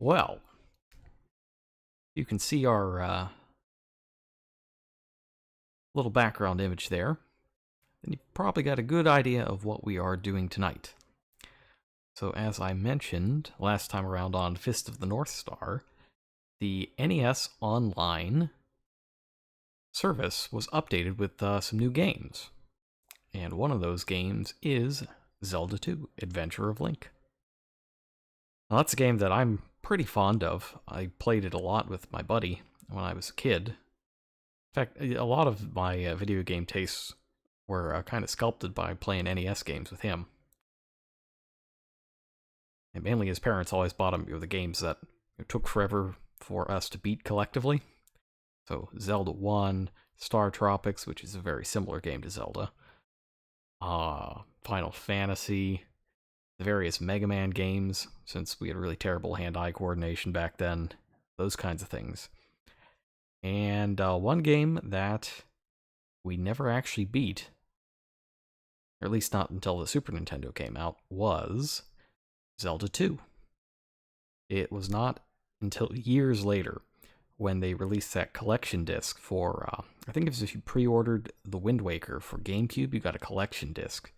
Well, you can see our little background image there, then you've probably got a good idea of what we are doing tonight. So as I mentioned last time around on Fist of the North Star, the NES Online service was updated with some new games. And one of those games is Zelda II, Adventure of Link. Now, that's a game that I'm pretty fond of. I played it a lot with my buddy when I was a kid. In fact, a lot of my video game tastes were kind of sculpted by playing NES games with him. And mainly his parents always bought him the games that took forever for us to beat collectively. So Zelda 1, Star Tropics, which is a very similar game to Zelda, Final Fantasy, the various Mega Man games, since we had really terrible hand-eye coordination back then, those kinds of things. And one game that we never actually beat, or at least not until the Super Nintendo came out, was Zelda II. It was not until years later when they released that collection disc for, I think it was if you pre-ordered the Wind Waker for GameCube, you got a collection disc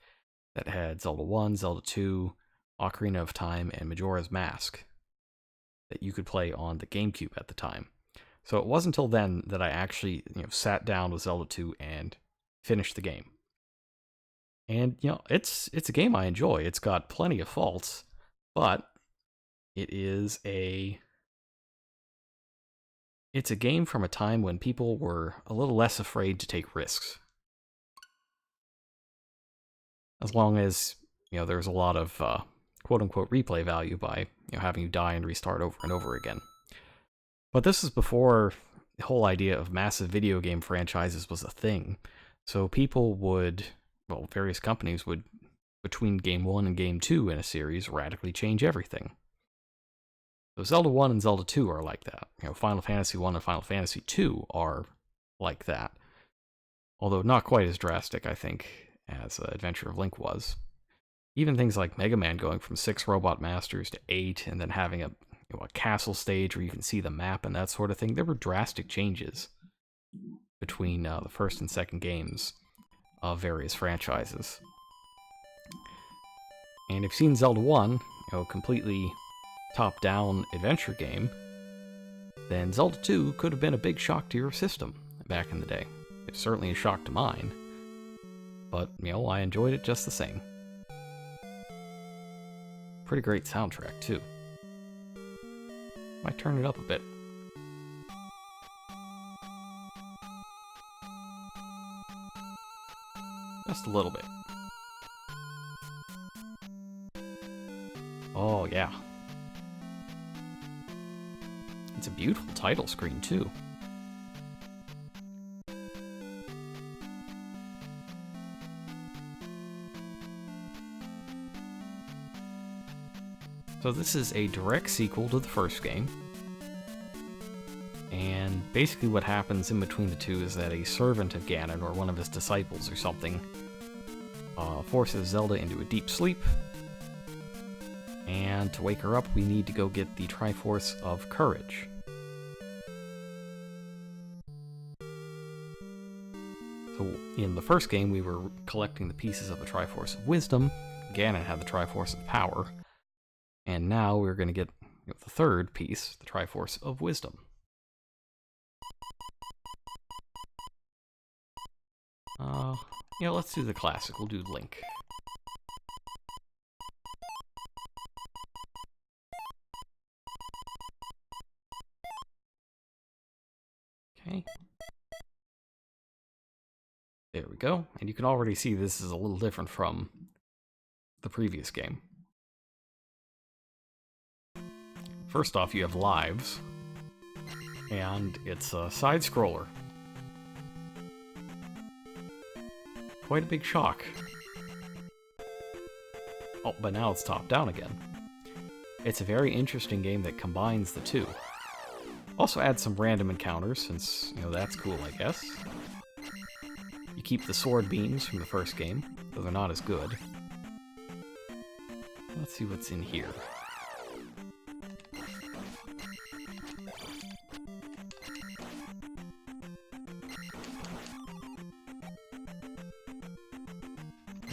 that had Zelda 1, Zelda 2, Ocarina of Time, and Majora's Mask that you could play on the GameCube at the time. So it wasn't until then that I actually sat down with Zelda 2 and finished the game. And, it's a game I enjoy. It's got plenty of faults, but it is it's a game from a time when people were a little less afraid to take risks. As long as, there's a lot of quote-unquote replay value by, having you die and restart over and over again. But this is before the whole idea of massive video game franchises was a thing. So people would, various companies would, between Game 1 and Game 2 in a series, radically change everything. So Zelda 1 and Zelda 2 are like that. Final Fantasy 1 and Final Fantasy 2 are like that. Although not quite as drastic, I think, as Adventure of Link was. Even things like Mega Man going from 6 Robot Masters to 8, and then having a castle stage where you can see the map and that sort of thing. There were drastic changes between the first and second games of various franchises. And if you've seen Zelda 1, completely top-down adventure game, then Zelda 2 could have been a big shock to your system back in the day. It's certainly a shock to mine, but, I enjoyed it just the same. Pretty great soundtrack, too. Might turn it up a bit. Just a little bit. Oh, yeah. It's a beautiful title screen, too. So this is a direct sequel to the first game. And basically what happens in between the two is that a servant of Ganon, or one of his disciples or something, forces Zelda into a deep sleep. And to wake her up, we need to go get the Triforce of Courage. So in the first game, we were collecting the pieces of the Triforce of Wisdom. Ganon had the Triforce of Power. And now we're going to get the third piece, the Triforce of Wisdom. Let's do the classic. We'll do Link. Okay. There we go. And you can already see this is a little different from the previous game. First off, you have lives, and it's a side-scroller. Quite a big shock. Oh, but now it's top-down again. It's a very interesting game that combines the two. Also adds some random encounters, since, that's cool, I guess. You keep the sword beams from the first game, though they're not as good. Let's see what's in here.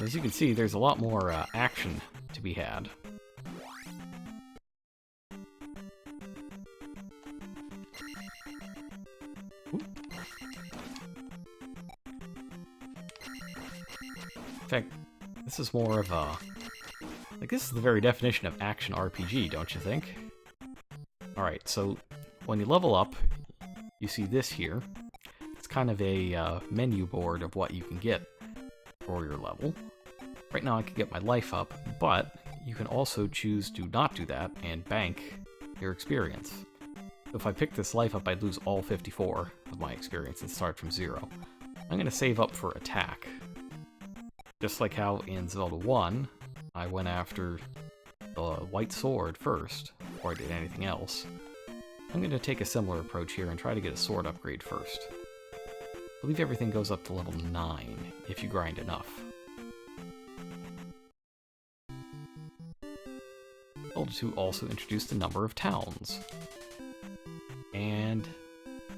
As you can see, there's a lot more action to be had. In fact, this is more of a... like, this is the very definition of action RPG, don't you think? Alright, so when you level up, you see this here. It's kind of a menu board of what you can get for your level. Right now I can get my life up, but you can also choose to not do that and bank your experience. So if I pick this life up, I'd lose all 54 of my experience and start from 0. I'm going to save up for attack. Just like how in Zelda 1, I went after the white sword first, before I did anything else. I'm going to take a similar approach here and try to get a sword upgrade first. I believe everything goes up to level 9, if you grind enough. Zelda II also introduced a number of towns. And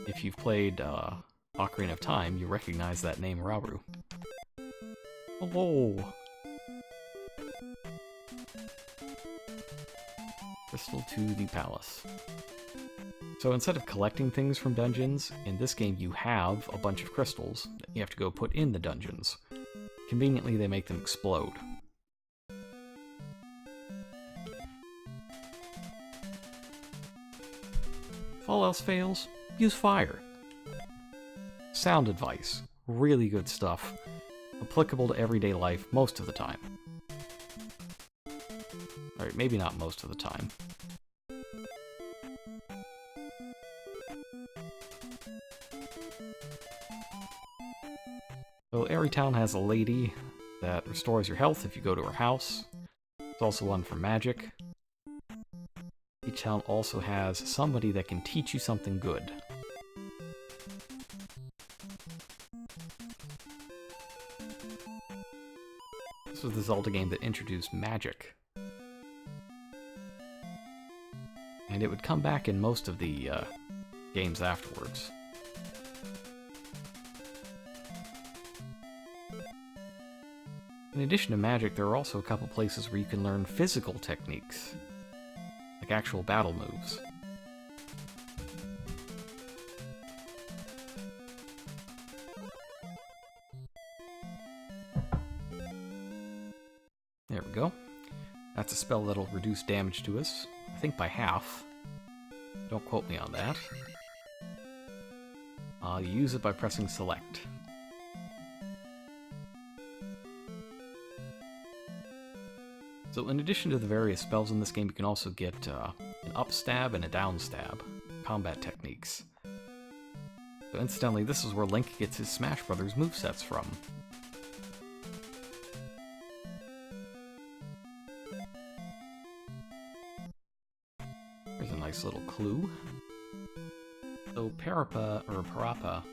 if you've played Ocarina of Time, you recognize that name, Rauru. Hello! Crystal to the palace. So instead of collecting things from dungeons, in this game you have a bunch of crystals that you have to go put in the dungeons. Conveniently, they make them explode. If all else fails, use fire. Sound advice. Really good stuff. Applicable to everyday life most of the time. Alright, maybe not most of the time. So every town has a lady that restores your health if you go to her house. There's also one for magic. Each town also has somebody that can teach you something good. This was the Zelda game that introduced magic. And it would come back in most of the games afterwards. In addition to magic, there are also a couple places where you can learn physical techniques, like actual battle moves. There we go. That's a spell that'll reduce damage to us, I think by half. Don't quote me on that. You use it by pressing select. So in addition to the various spells in this game, you can also get an up stab and a down stab, combat techniques. So incidentally, this is where Link gets his Smash Brothers movesets from. There's a nice little clue. So Parappa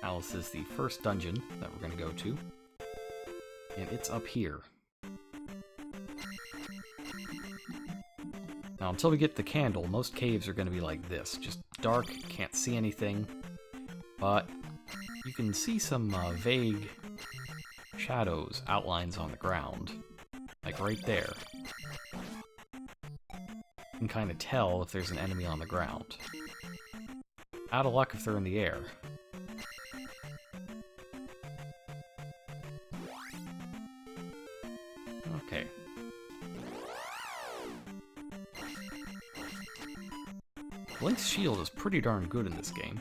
Palace is the first dungeon that we're going to go to, and it's up here. Now, until we get the candle, most caves are going to be like this. Just dark, can't see anything. But you can see some vague shadows, outlines on the ground. Like right there. You can kind of tell if there's an enemy on the ground. Out of luck if they're in the air. Okay. Link's shield is pretty darn good in this game.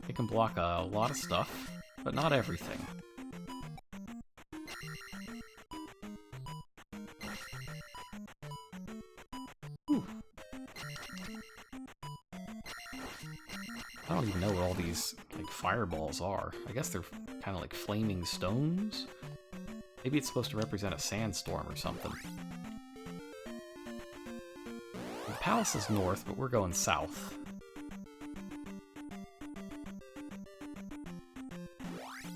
It can block a lot of stuff, but not everything. Whew. I don't even know what all these like fireballs are. I guess they're kind of like flaming stones? Maybe it's supposed to represent a sandstorm or something. The palace is north, but we're going south.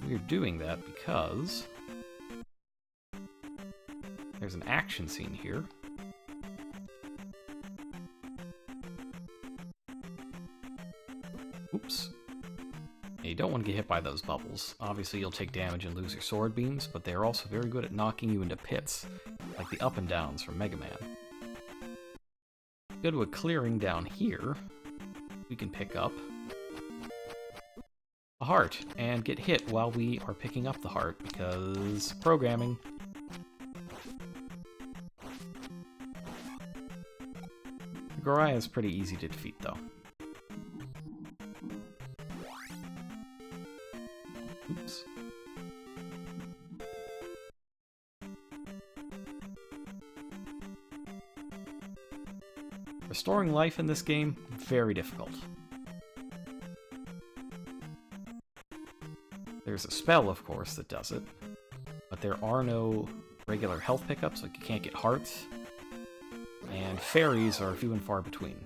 We're doing that because there's an action scene here. Oops. You don't want to get hit by those bubbles. Obviously, you'll take damage and lose your sword beams, but they're also very good at knocking you into pits, like the up and downs from Mega Man. Go to a clearing down here. We can pick up a heart and get hit while we are picking up the heart, because programming. Goriah is pretty easy to defeat, though. Oops. Restoring life in this game, very difficult. There's a spell, of course, that does it, but there are no regular health pickups, like you can't get hearts, and fairies are few and far between.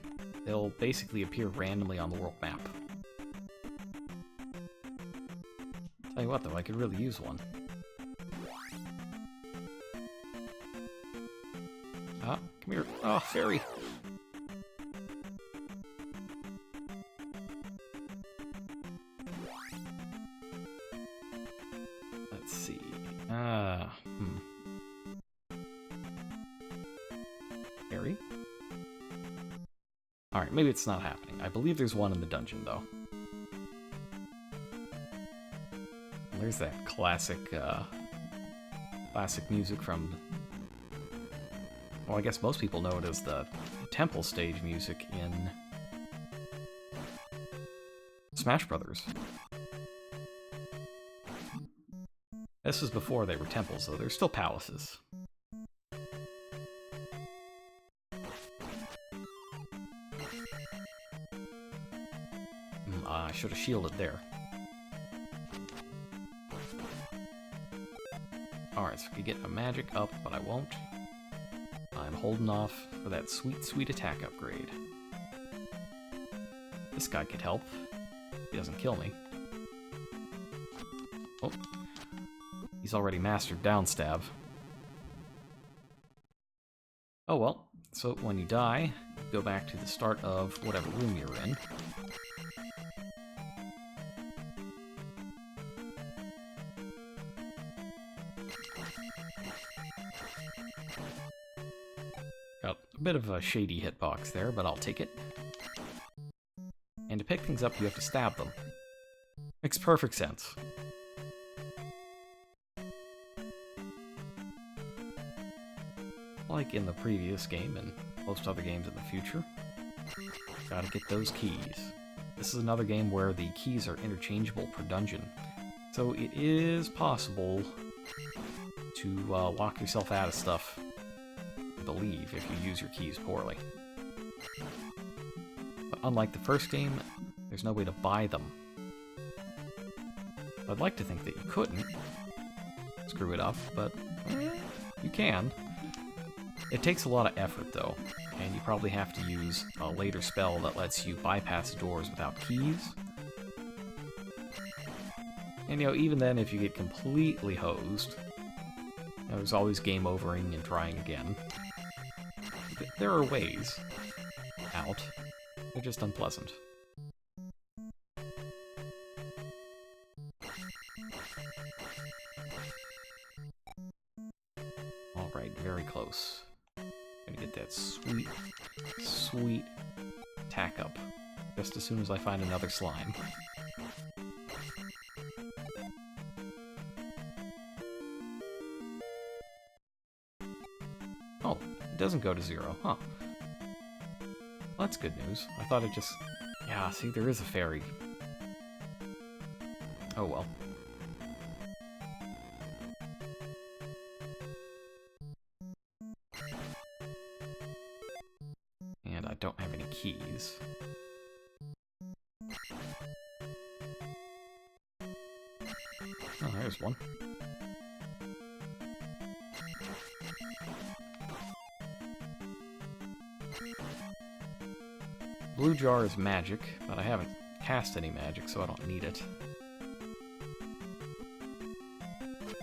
They'll basically appear randomly on the world map. Tell you what, though, I could really use one. Ah, come here. Oh, fairy. Let's see. Fairy? Alright, maybe it's not happening. I believe there's one in the dungeon, though. There's that classic music from... Well, I guess most people know it as the temple stage music in Smash Brothers. This was before they were temples, though. They're still palaces. I should have shielded there. Alright, so we could get a magic up, but I won't. I'm holding off for that sweet, sweet attack upgrade. This guy could help. He doesn't kill me. Oh. He's already mastered downstab. Oh well. So when you die, go back to the start of whatever room you're in. Got a bit of a shady hitbox there, but I'll take it. And to pick things up, you have to stab them. Makes perfect sense. Like in the previous game and most other games in the future, gotta get those keys. This is another game where the keys are interchangeable per dungeon, so it is possible to lock yourself out of stuff, I believe, if you use your keys poorly. But unlike the first game, there's no way to buy them. I'd like to think that you couldn't screw it up, but you can. It takes a lot of effort, though, and you probably have to use a later spell that lets you bypass doors without keys. And, even then, if you get completely hosed, there's always game overing and trying again. There are ways out. They're just unpleasant. Alright, very close. Gonna get that sweet, sweet attack up just as soon as I find another slime. Oh, it doesn't go to 0, huh? Well, that's good news. I thought it just... Yeah, see, there is a fairy. Oh well. And I don't have any keys. Oh, there's one. Blue jar is magic, but I haven't cast any magic, so I don't need it.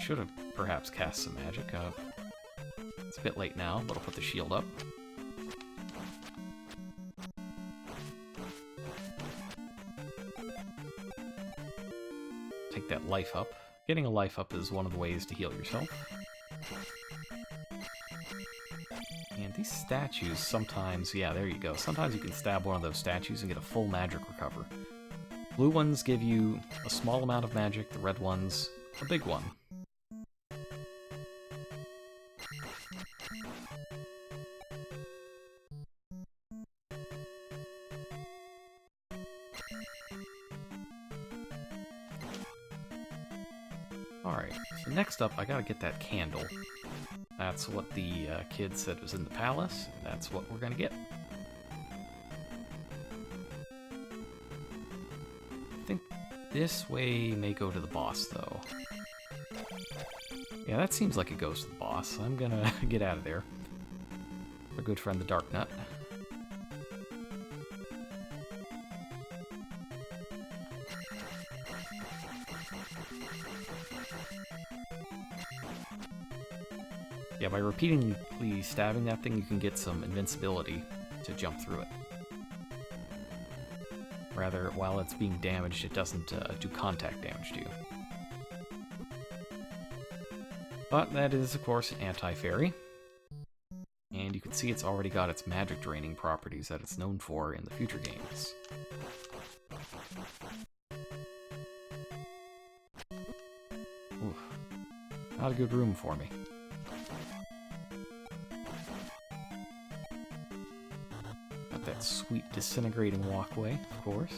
Should have perhaps cast some magic. It's a bit late now, but I'll put the shield up. take that life up. Getting a life up is one of the ways to heal yourself. And these statues sometimes, yeah, there you go. Sometimes you can stab one of those statues and get a full magic recover. Blue ones give you a small amount of magic, the red ones, a big one. Alright, so next up I gotta get that candle. That's what the kid said was in the palace, and that's what we're gonna get. I think this way may go to the boss, though. Yeah, that seems like it goes to the boss. I'm gonna get out of there. Our good friend the Dark Nut. Yeah, by repeatedly stabbing that thing, you can get some invincibility to jump through it. Rather, while it's being damaged, it doesn't do contact damage to you. But that is, of course, anti-fairy. And you can see it's already got its magic draining properties that it's known for in the future games. Oof. Not a good room for me. Got that sweet disintegrating walkway, of course.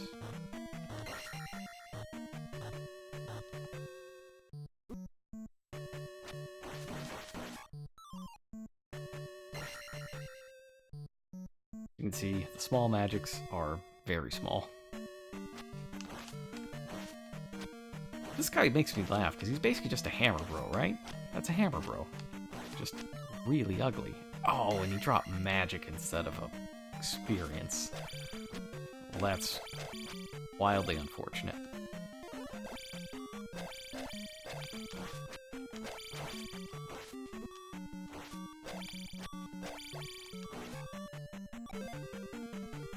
You can see the small magics are very small. This guy makes me laugh because he's basically just a hammer bro, right? That's a hammer bro. Just really ugly. Oh, and he dropped magic instead of a experience. Well, that's wildly unfortunate.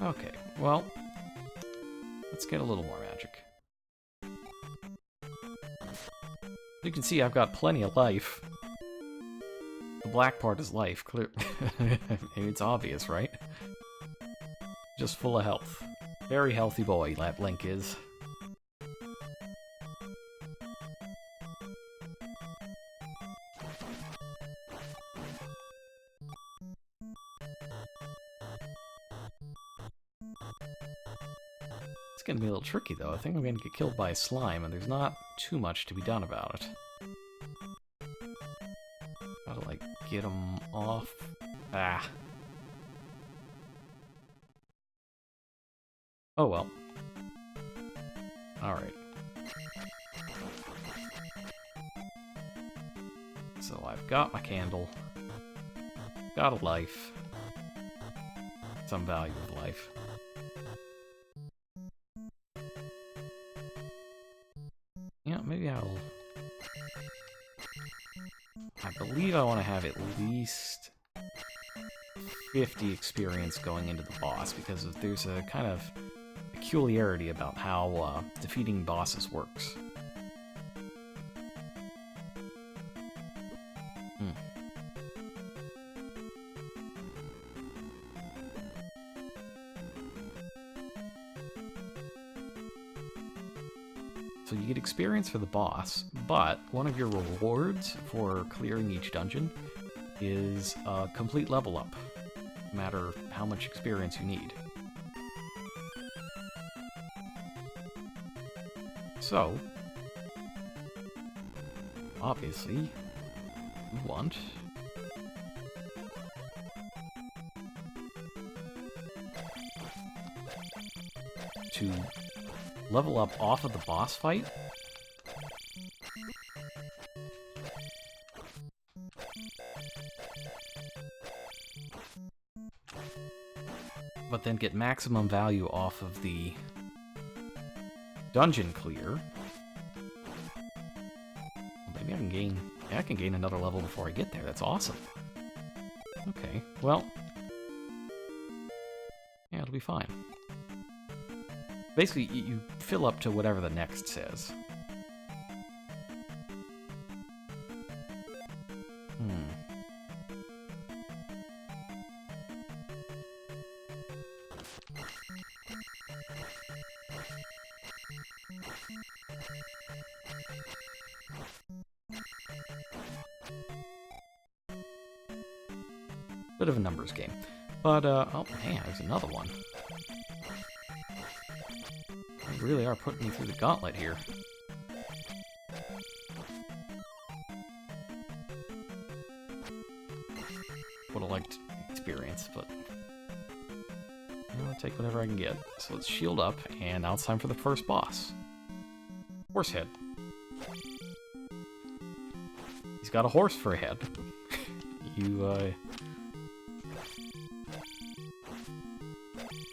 Okay, well, let's get a little more magic. You can see I've got plenty of life. The black part is life, clear. It's obvious, right? Just full of health. Very healthy boy, that Link is. It's gonna be a little tricky, though. I think I'm gonna get killed by a slime, and there's not too much to be done about it. Gotta, like, get him off. Ah. Oh well. Alright. So I've got my candle. Got a life. Some value of life. Yeah, maybe I believe I want to have at least 50 experience going into the boss, because there's a kind of peculiarity about how defeating bosses works. So you get experience for the boss, but one of your rewards for clearing each dungeon is a complete level up, no matter how much experience you need. So, obviously, we want to level up off of the boss fight. But then get maximum value off of the dungeon clear. Well, maybe I can gain... Yeah, I can gain another level before I get there. That's awesome. Okay, well... Yeah, it'll be fine. Basically, you fill up to whatever the next says. Bit of a numbers game. But, oh man, there's another one. They really are putting me through the gauntlet here. Would have liked experience, but I'll take whatever I can get. So let's shield up, and now it's time for the first boss. Horsehead. He's got a horse for a head.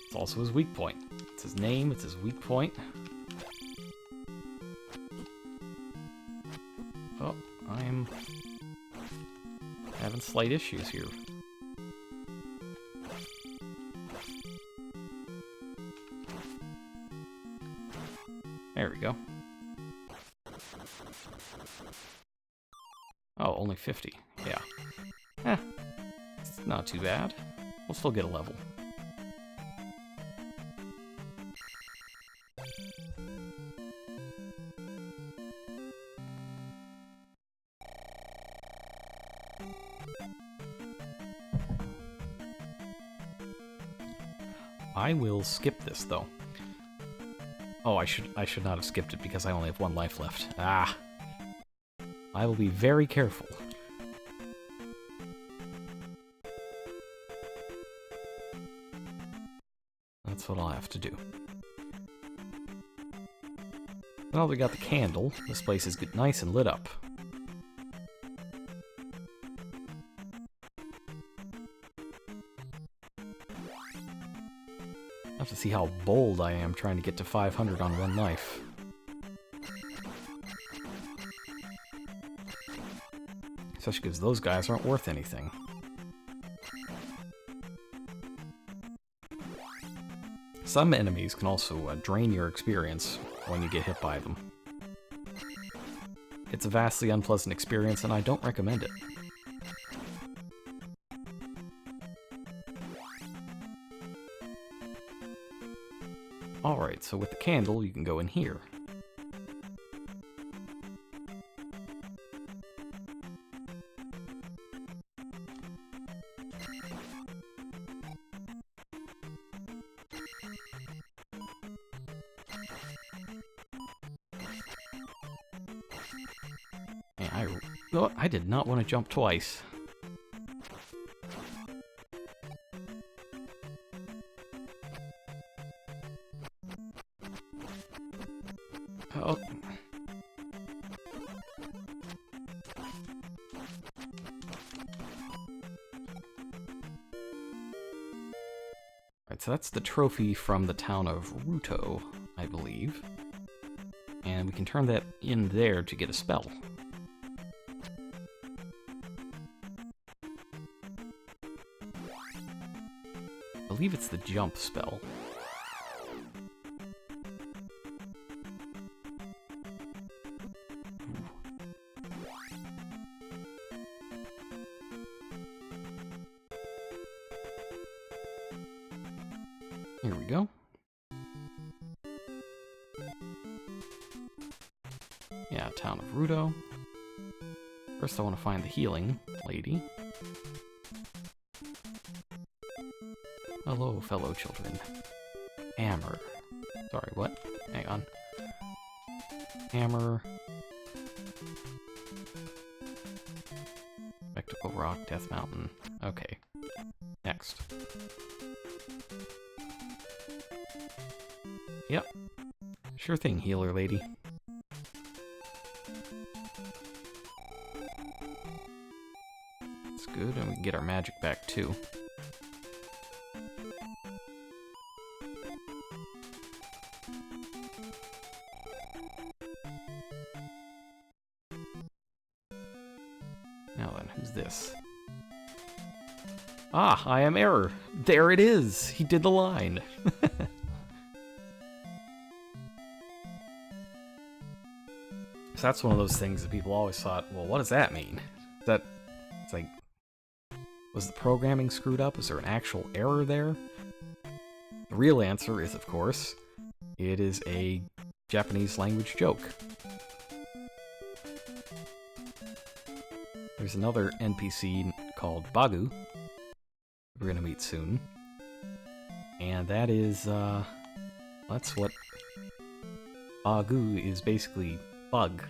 It's also his weak point. It's his name, it's his weak point. Oh, I'm having slight issues here. There we go. Oh, only 50. Yeah. It's not too bad. We'll still get a level. I will skip this, though. Oh, I should not have skipped it because I only have one life left. Ah. I will be very careful. That's what I'll have to do. Well, we got the candle. This place is nice and lit up. I have to see how bold I am trying to get to 500 on one life. Especially because those guys aren't worth anything. Some enemies can also drain your experience when you get hit by them. It's a vastly unpleasant experience, and I don't recommend it. Alright, so with the candle, you can go in here. I did not want to jump twice. Oh. Right, so that's the trophy from the town of Ruto, I believe. And we can turn that in there to get a spell. I believe it's the jump spell. Here we go. Yeah, town of Ruto. First I want to find the healing lady. Hello, fellow children. Hammer. Sorry, what? Hang on. Hammer. Spectacle Rock, Death Mountain. Okay. Next. Yep. Sure thing, healer lady. That's good, and we can get our magic back too. Now then, who's this? Ah, I am Error. There it is. He did the line. So that's one of those things that people always thought, well, what does that mean? It's like, was the programming screwed up? Is there an actual error there? The real answer is, of course, it is a Japanese language joke. There's another NPC called Bagu we're gonna meet soon. And that is, that's what Bagu is basically bug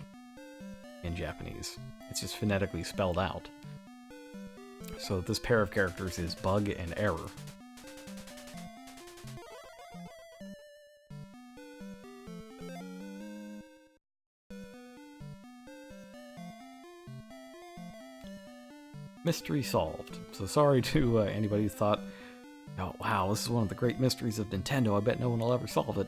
in Japanese. It's just phonetically spelled out. So this pair of characters is Bug and Error. Mystery solved. So sorry to anybody who thought, oh wow, this is one of the great mysteries of Nintendo, I bet no one will ever solve it.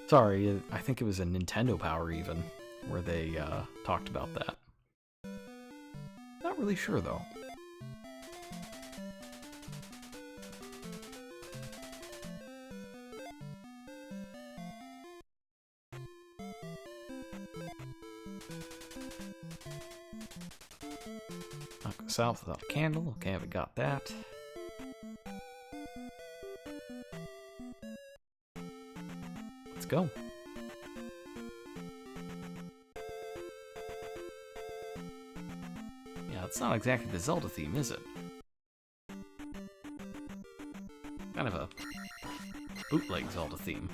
Sorry, I think it was a Nintendo Power even, where they talked about that. Not really sure though. Not go south without a candle. Okay, haven't got that. Let's go. Yeah, it's not exactly the Zelda theme, is it? Kind of a bootleg Zelda theme.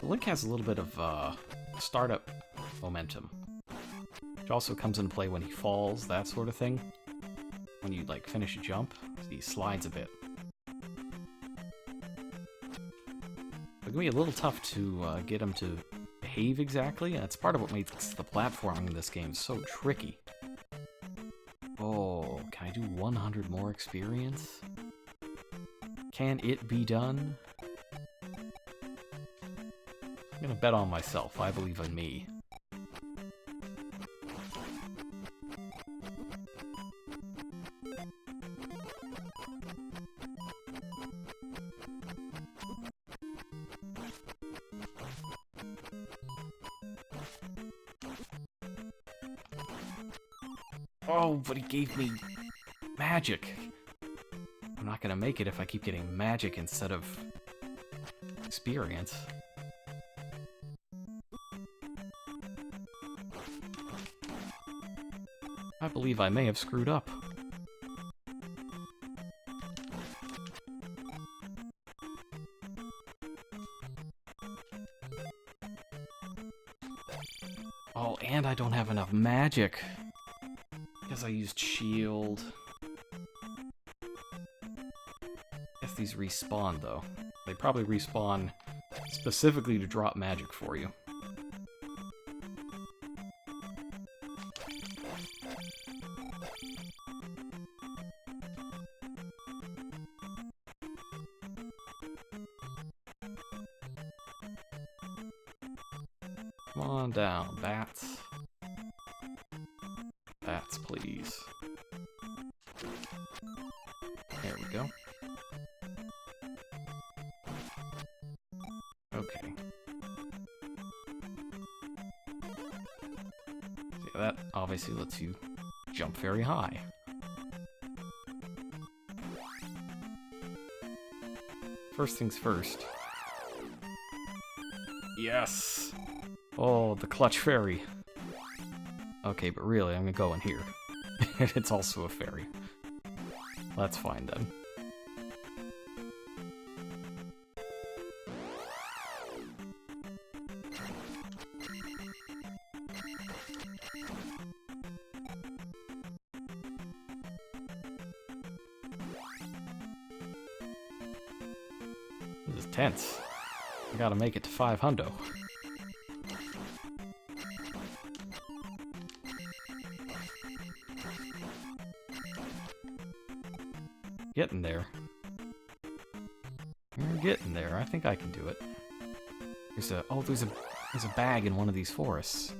Link has a little bit of startup momentum, which also comes into play when he falls, that sort of thing. When you like finish a jump, he slides a bit. It can be a little tough to get him to behave exactly, and that's part of what makes the platforming in this game so tricky. Oh, can I do 100 more experience? Can it be done? I'm gonna bet on myself. I believe in me. Oh, but he gave me magic. I'm not gonna make it if I keep getting magic instead of experience. I believe I may have screwed up. Oh, and I don't have enough magic. Because I used shield. Guess these respawn, though. They probably respawn specifically to drop magic for you. Come on down, bats. Bats, please. There we go. Okay. See, that obviously lets you jump very high. First things first. Yes! Oh, the clutch fairy. Okay, but really, I'm gonna go in here. It's also a fairy. That's fine then. This is tense. I gotta make it to 500. Getting there. We're getting there. I think I can do it. There's a bag in one of these forests.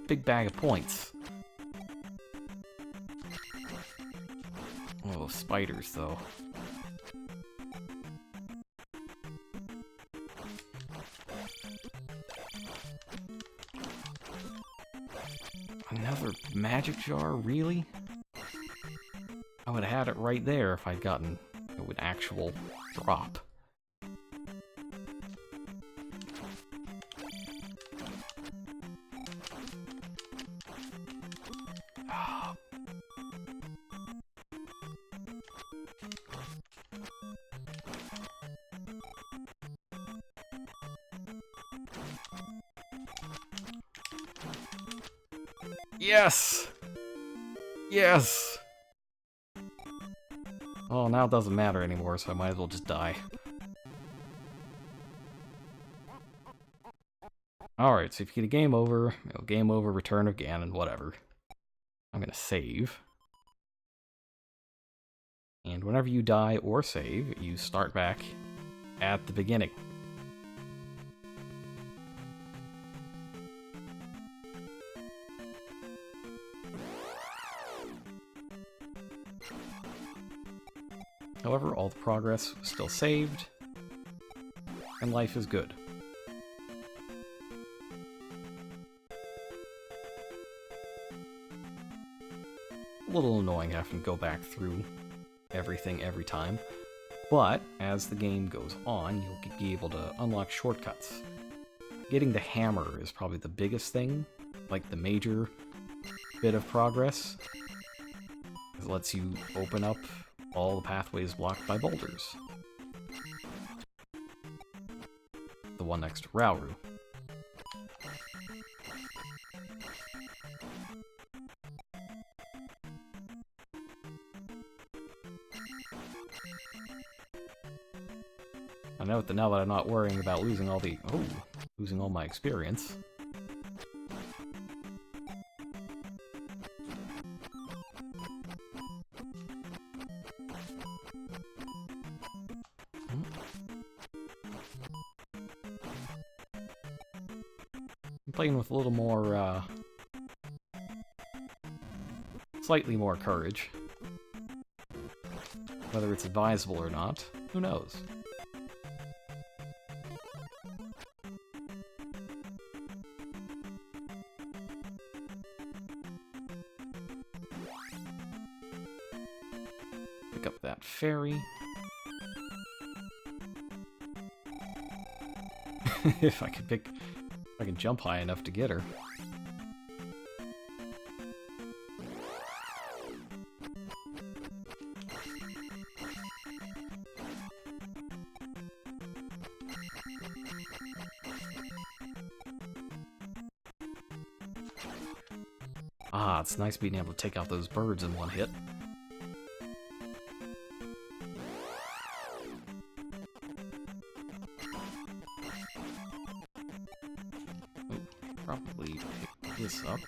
Big bag of points. Oh, spiders, though. Another magic jar? Really? I would have had it right there if I'd gotten an actual drop. Yes! Yes! Oh, now it doesn't matter anymore, so I might as well just die. Alright, so if you get a game over, game over, return of Ganon, whatever. I'm gonna save. And whenever you die or save, you start back at the beginning. However, all the progress was still saved, and life is good. A little annoying having to go back through everything every time, but as the game goes on, you'll be able to unlock shortcuts. Getting the hammer is probably the biggest thing, like the major bit of progress. It lets you open up all the pathways blocked by boulders. The one next to Rauru. I note that now that I'm not worrying about losing all my experience. I'm playing with a little more, slightly more courage. Whether it's advisable or not, who knows? Pick up that fairy. If I can jump high enough to get her. Ah, it's nice being able to take out those birds in one hit. Probably pick this up.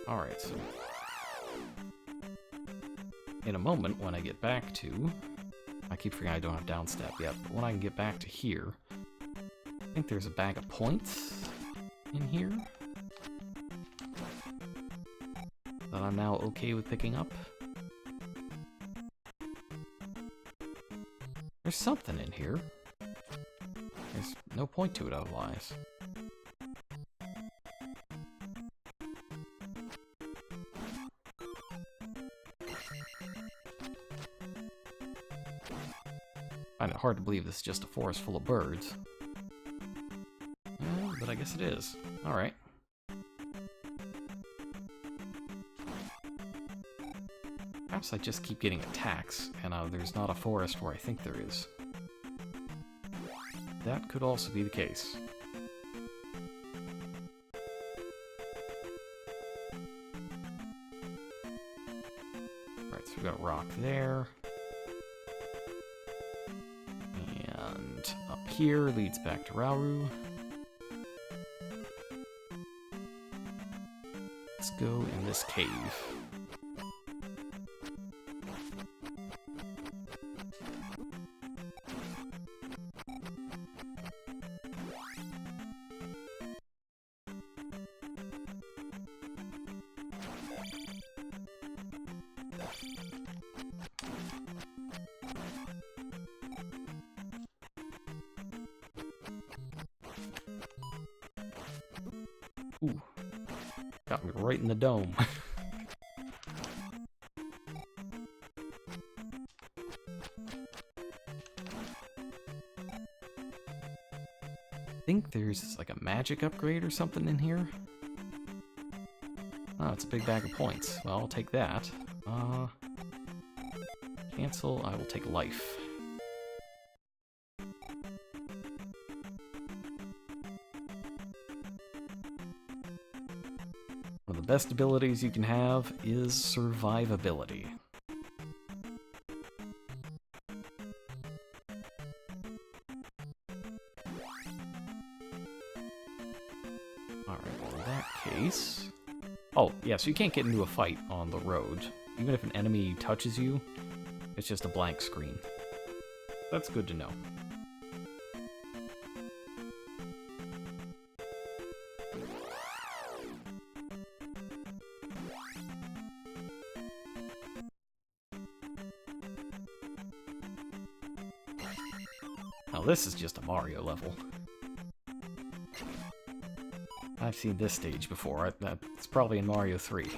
Alright, so in a moment, when I get back to... I keep forgetting I don't have down step yet, but when I can get back to here, I think there's a bag of points in here that I'm now okay with picking up. There's something in here. There's no point to it otherwise. I find it hard to believe this is just a forest full of birds. But I guess it is. Alright. Perhaps I just keep getting attacks, and there's not a forest where I think there is. That could also be the case. Alright, so we've got a rock there. And up here leads back to Rauru. Let's go in this cave. Ooh. Got me right in the dome. I think there's like a magic upgrade or something in here. Oh, it's a big bag of points. Well, I'll take that. Cancel. I will take life. One of the best abilities you can have is survivability. Alright, well in that case... Oh, yeah, so you can't get into a fight on the road. Even if an enemy touches you, it's just a blank screen. That's good to know. Now this is just a Mario level. I've seen this stage before. It's probably in Mario 3.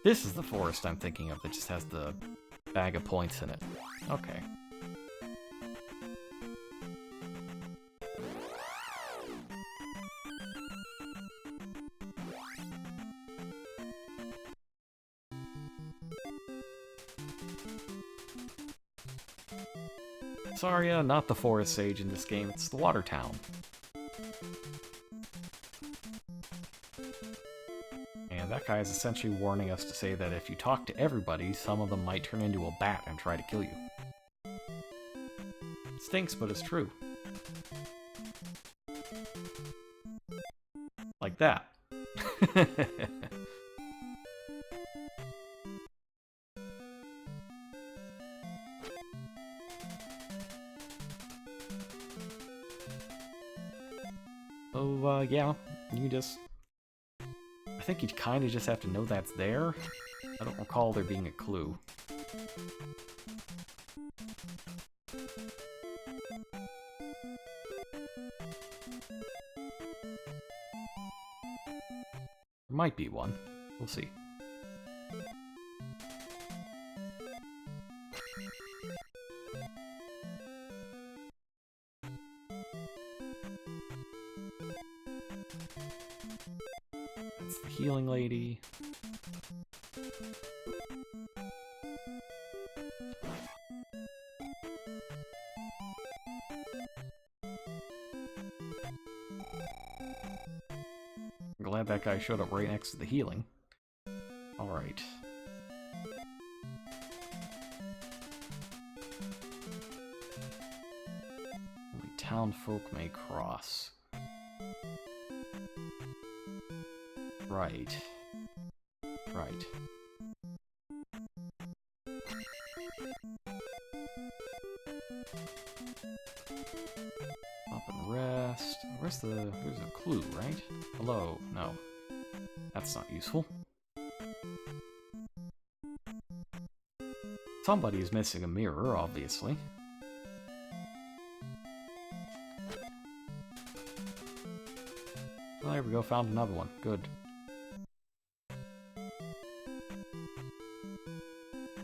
This is the forest I'm thinking of that just has the bag of points in it. Okay. Saria, not the forest sage in this game, it's the water town. And that guy is essentially warning us to say that if you talk to everybody, some of them might turn into a bat and try to kill you. Stinks, but it's true. Like that. So, yeah, you just... I think you kind of just have to know that's there. I don't recall there being a clue. There might be one. We'll see. That's the healing lady. I'm glad that guy showed up right next to the healing. Alright. Only townfolk may cross. Right. Right. Up and rest. Where's there's a clue, right? Hello. No. That's not useful. Somebody is missing a mirror, obviously. Well, there we go, found another one. Good.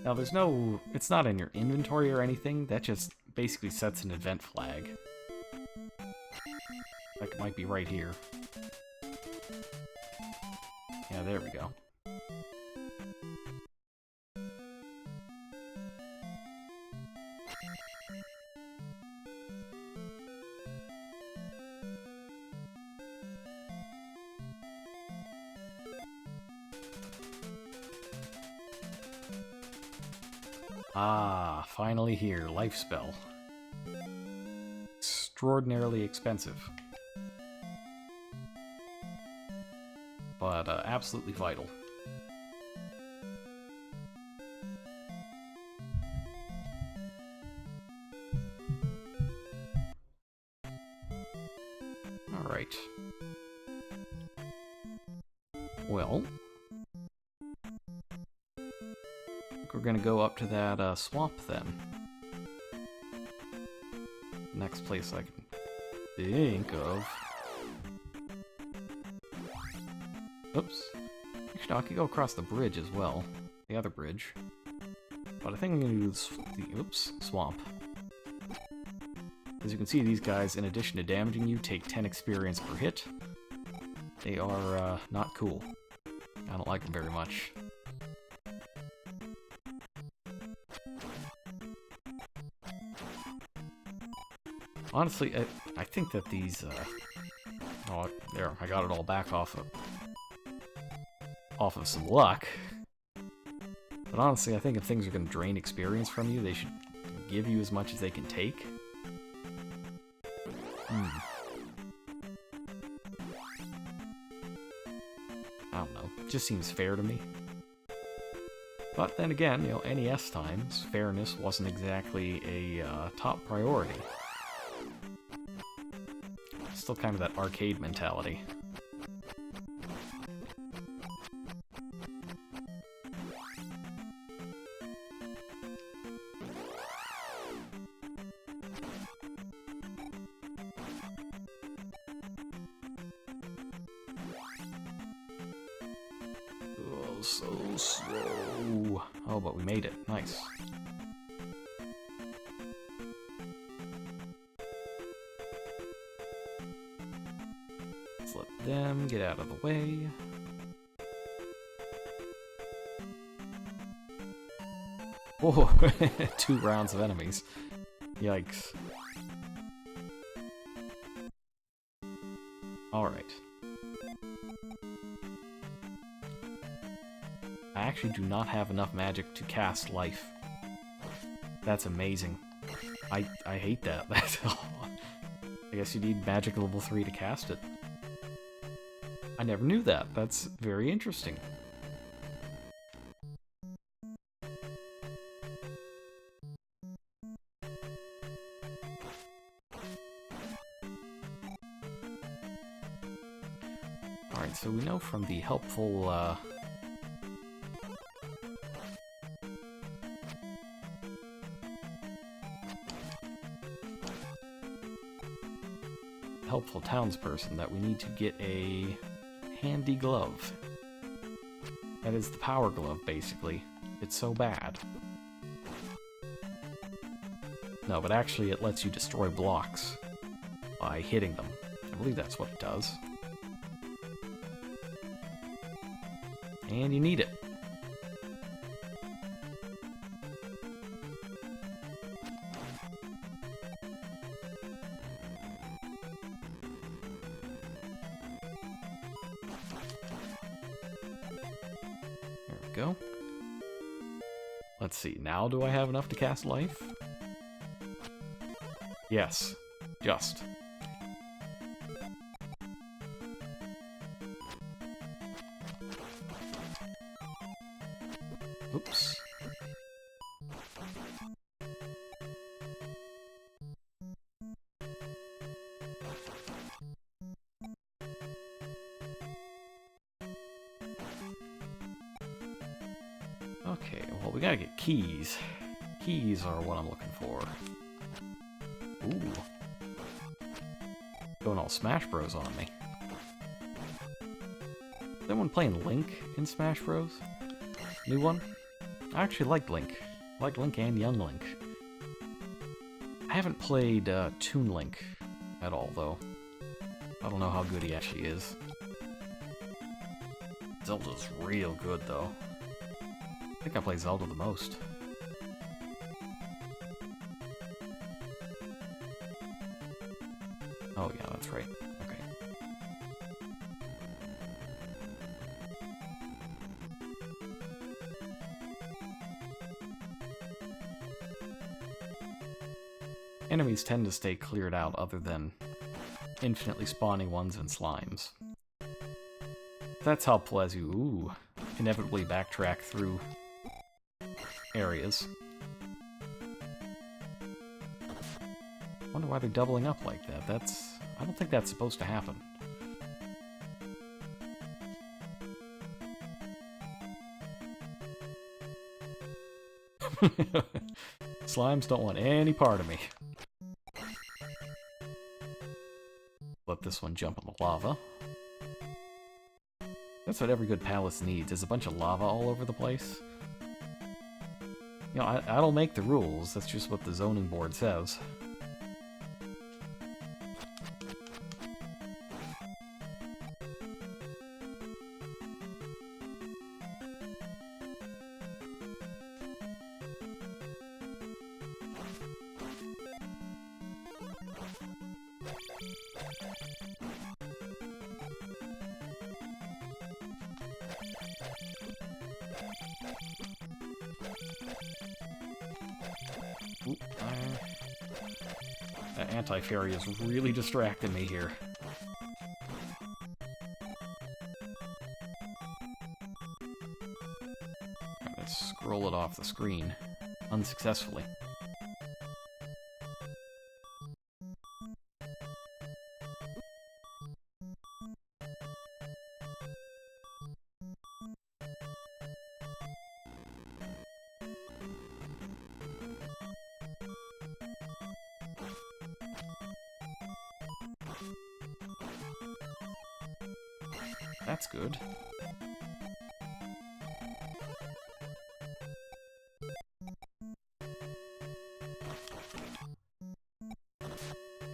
Now there's no... it's not in your inventory or anything, that just basically sets an event flag. Like it might be right here. Yeah, there we go. Ah, finally here. Life spell. Extraordinarily expensive. But absolutely vital. Alright. Well, I think we're gonna go up to that swamp then. Next place I can think of. Oops. Actually, no, I could go across the bridge as well. The other bridge. But I think I'm gonna do the oops, swamp. As you can see, these guys, in addition to damaging you, take 10 experience per hit. They are not cool. I don't like them very much. Honestly, I think that these... oh, there, I got it all back off of some luck. But honestly, I think if things are going to drain experience from you, they should give you as much as they can take. I don't know. It just seems fair to me. But then again, you know, NES times, fairness wasn't exactly a top priority. Still kind of that arcade mentality. Oh, so slow. Oh, but we made it. Nice. Let's let them get out of the way. Whoa, 2 rounds of enemies. Yikes. Alright. I actually do not have enough magic to cast life. That's amazing. I hate that. That's I guess you need magic level 3 to cast it. I never knew that. That's very interesting. Alright, so we know from the helpful, townsperson that we need to get a handy glove. That is the power glove, basically. It's so bad. No, but actually it lets you destroy blocks by hitting them. I believe that's what it does. And you need it. There we go. Let's see, now do I have enough to cast life? Yes, just. Oops. Okay, well, we gotta get keys. Keys are what I'm looking for. Ooh. Going all Smash Bros. On me. Is anyone playing Link in Smash Bros? New one? I actually like Link. I like Link and Young Link. I haven't played Toon Link at all, though. I don't know how good he actually is. Zelda's real good, though. I think I play Zelda the most. Oh yeah, that's right. Okay. Enemies tend to stay cleared out other than infinitely spawning ones and slimes. That's helpful as you, inevitably backtrack through Wonder why they're doubling up like that. I don't think that's supposed to happen. Slimes don't want any part of me. Let this one jump in the lava. That's what every good palace needs, is a bunch of lava all over the place. You know, I don't make the rules, that's just what the zoning board says. Oop, that anti-fairy is really distracting me here. Trying to scroll it off the screen unsuccessfully. That's good.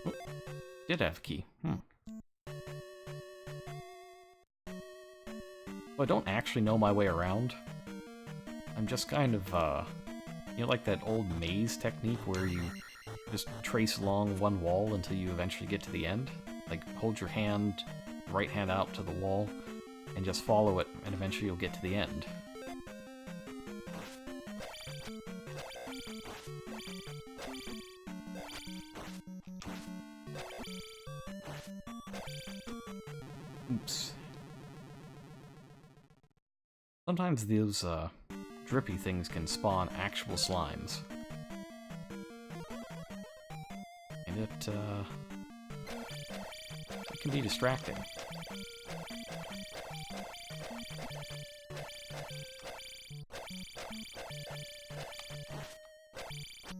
Oh, did have a key. Well, I don't actually know my way around. I'm just kind of, you know, like that old maze technique where you just trace along one wall until you eventually get to the end? Like, hold your hand, right hand out to the wall, and just follow it, and eventually you'll get to the end. Oops. Sometimes those, drippy things can spawn actual slimes. And it can be distracting.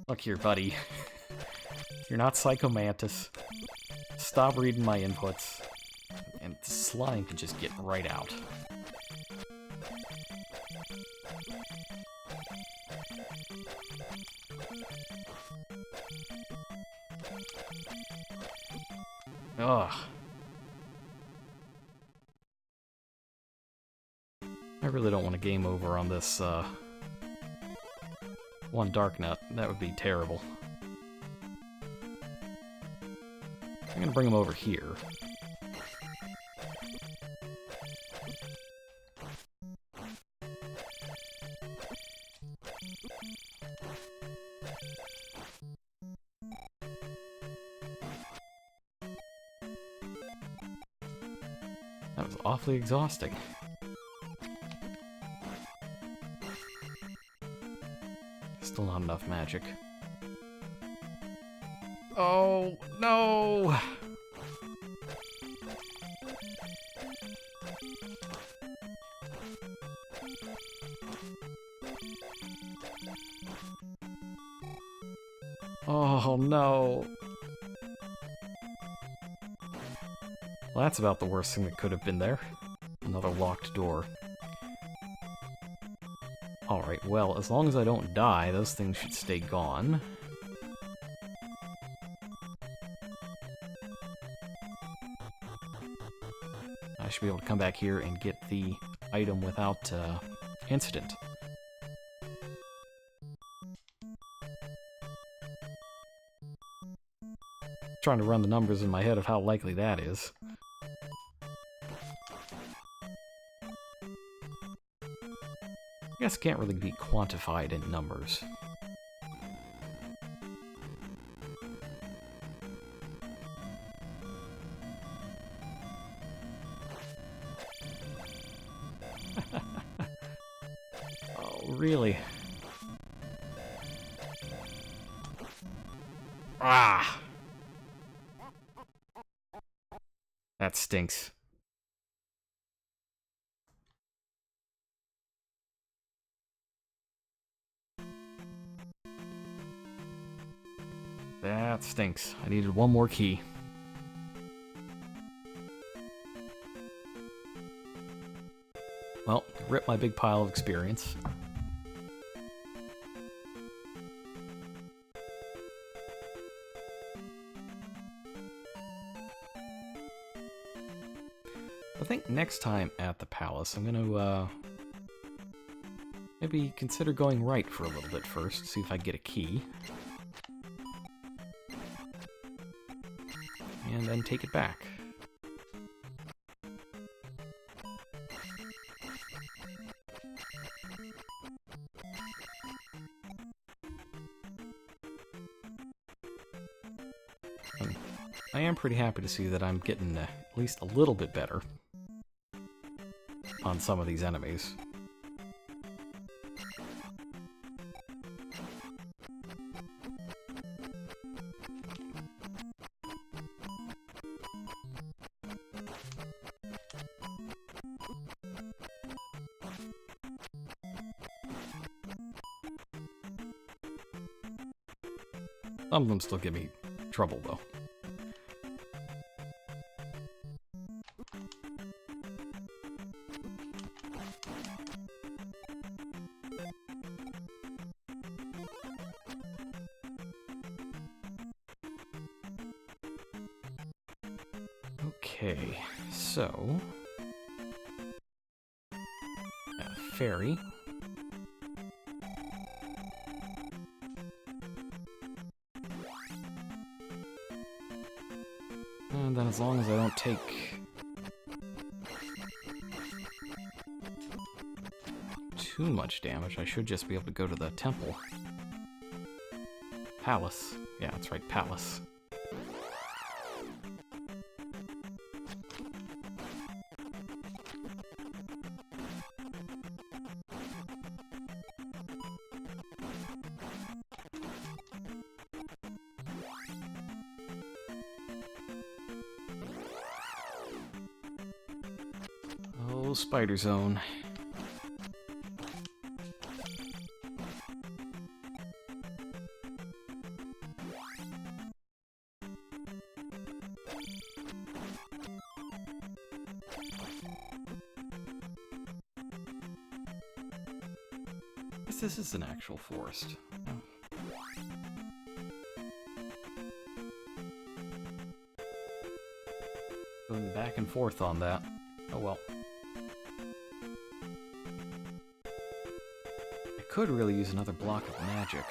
Look here, buddy. You're not Psycho Mantis. Stop reading my inputs. And the slime can just get right out. Ugh. I really don't want a game over on this, one dark nut. That would be terrible. I'm gonna bring him over here. That was awfully exhausting. Still not enough magic. Oh, no! Oh, no. Well, that's about the worst thing that could have been there. Another locked door. Alright, well, as long as I don't die, those things should stay gone. I should be able to come back here and get the item without incident. Trying to run the numbers in my head of how likely that is. I guess it can't really be quantified in numbers. Oh, really? Ah! That stinks. That stinks. I needed one more key. Well, rip my big pile of experience. I think next time at the palace, I'm gonna, maybe consider going right for a little bit first, see if I can get a key. And then take it back. I am pretty happy to see that I'm getting at least a little bit better on some of these enemies. Some of them still give me trouble, though. Okay, so... ferry. And then as long as I don't take too much damage, I should just be able to go to the temple. Palace. Yeah, that's right, palace. Oh, Spider Zone. This is an actual forest. Oh. Going back and forth on that. Oh well. I could really use another block of magic.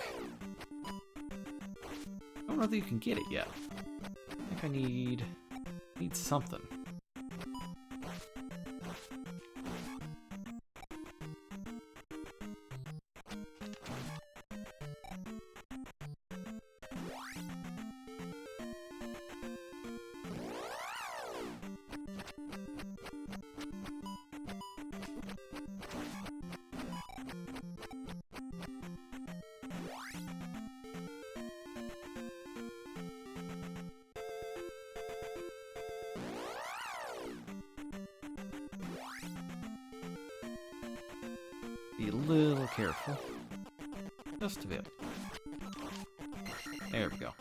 I don't know that you can get it yet. I think I need something. Be a little careful. Just a bit. There we go.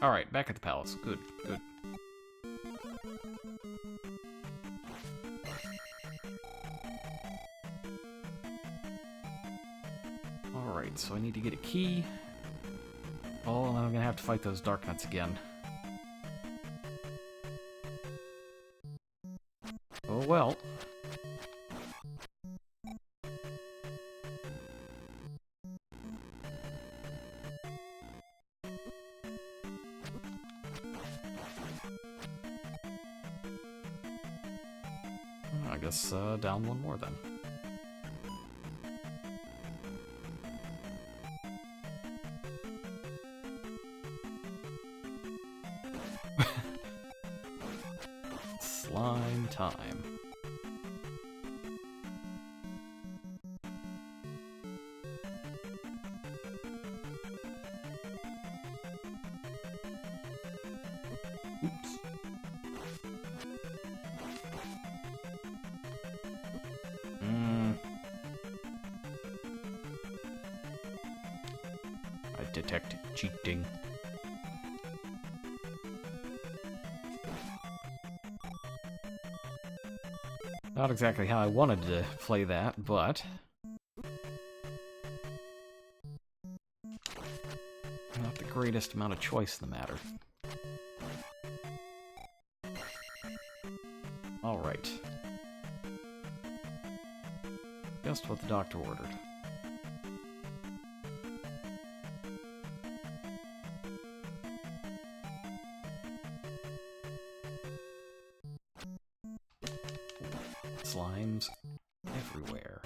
Alright, back at the palace. Good, good. Alright, so I need to get a key. Oh, and I'm gonna have to fight those Dark Nuts again. Oh well. I guess down one more then. Slime time. Oops. I detect cheating. Not exactly how I wanted to play that, but not the greatest amount of choice in the matter. Alright. Just what the doctor ordered. Slimes everywhere.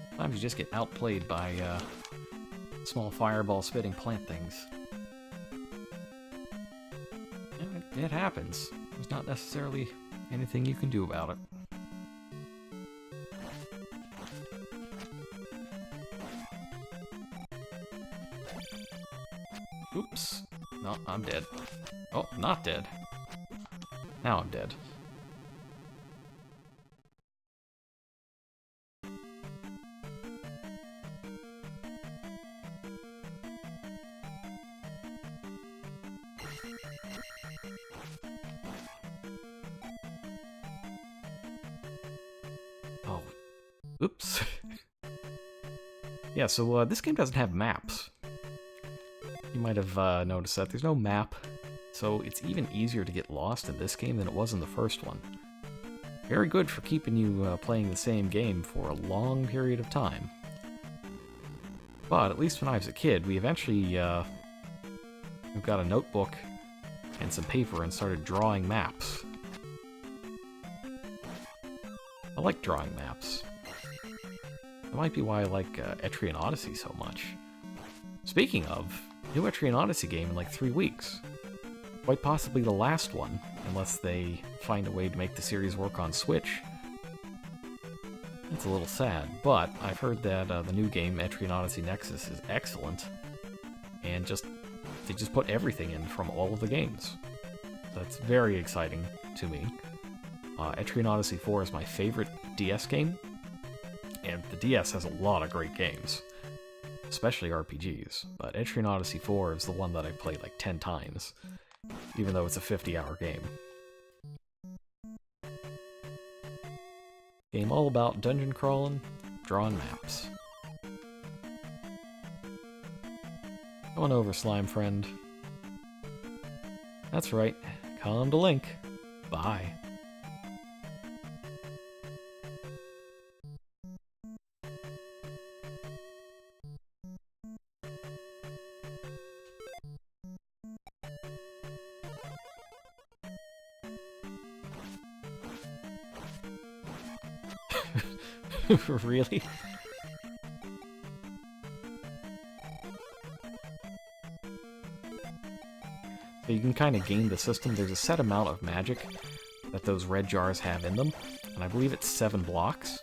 Sometimes you just get outplayed by small fireball spitting plant things. Yeah, it happens. There's not necessarily anything you can do about it. Oops. No, I'm dead. Oh, not dead. Now I'm dead. Oh. Oops. Yeah, so this game doesn't have maps. You might have noticed that. There's no map, so it's even easier to get lost in this game than it was in the first one. Very good for keeping you playing the same game for a long period of time. But, at least when I was a kid, we eventually we got a notebook and some paper and started drawing maps. I like drawing maps. That might be why I like Etrian Odyssey so much. Speaking of, new Etrian Odyssey game in like 3 weeks. Quite possibly the last one, unless they find a way to make the series work on Switch. It's a little sad, but I've heard that the new game, Etrian Odyssey Nexus, is excellent. And they just put everything in from all of the games. That's very exciting to me. Etrian Odyssey 4 is my favorite DS game, and the DS has a lot of great games, especially RPGs, but Etrian Odyssey 4 is the one that I played like 10 times, even though it's a 50-hour game. Game all about dungeon crawling, drawing maps. Come on over, slime friend. That's right, come to Link. Bye. Really? So you can kind of game the system. There's a set amount of magic that those red jars have in them, and I believe it's 7 blocks.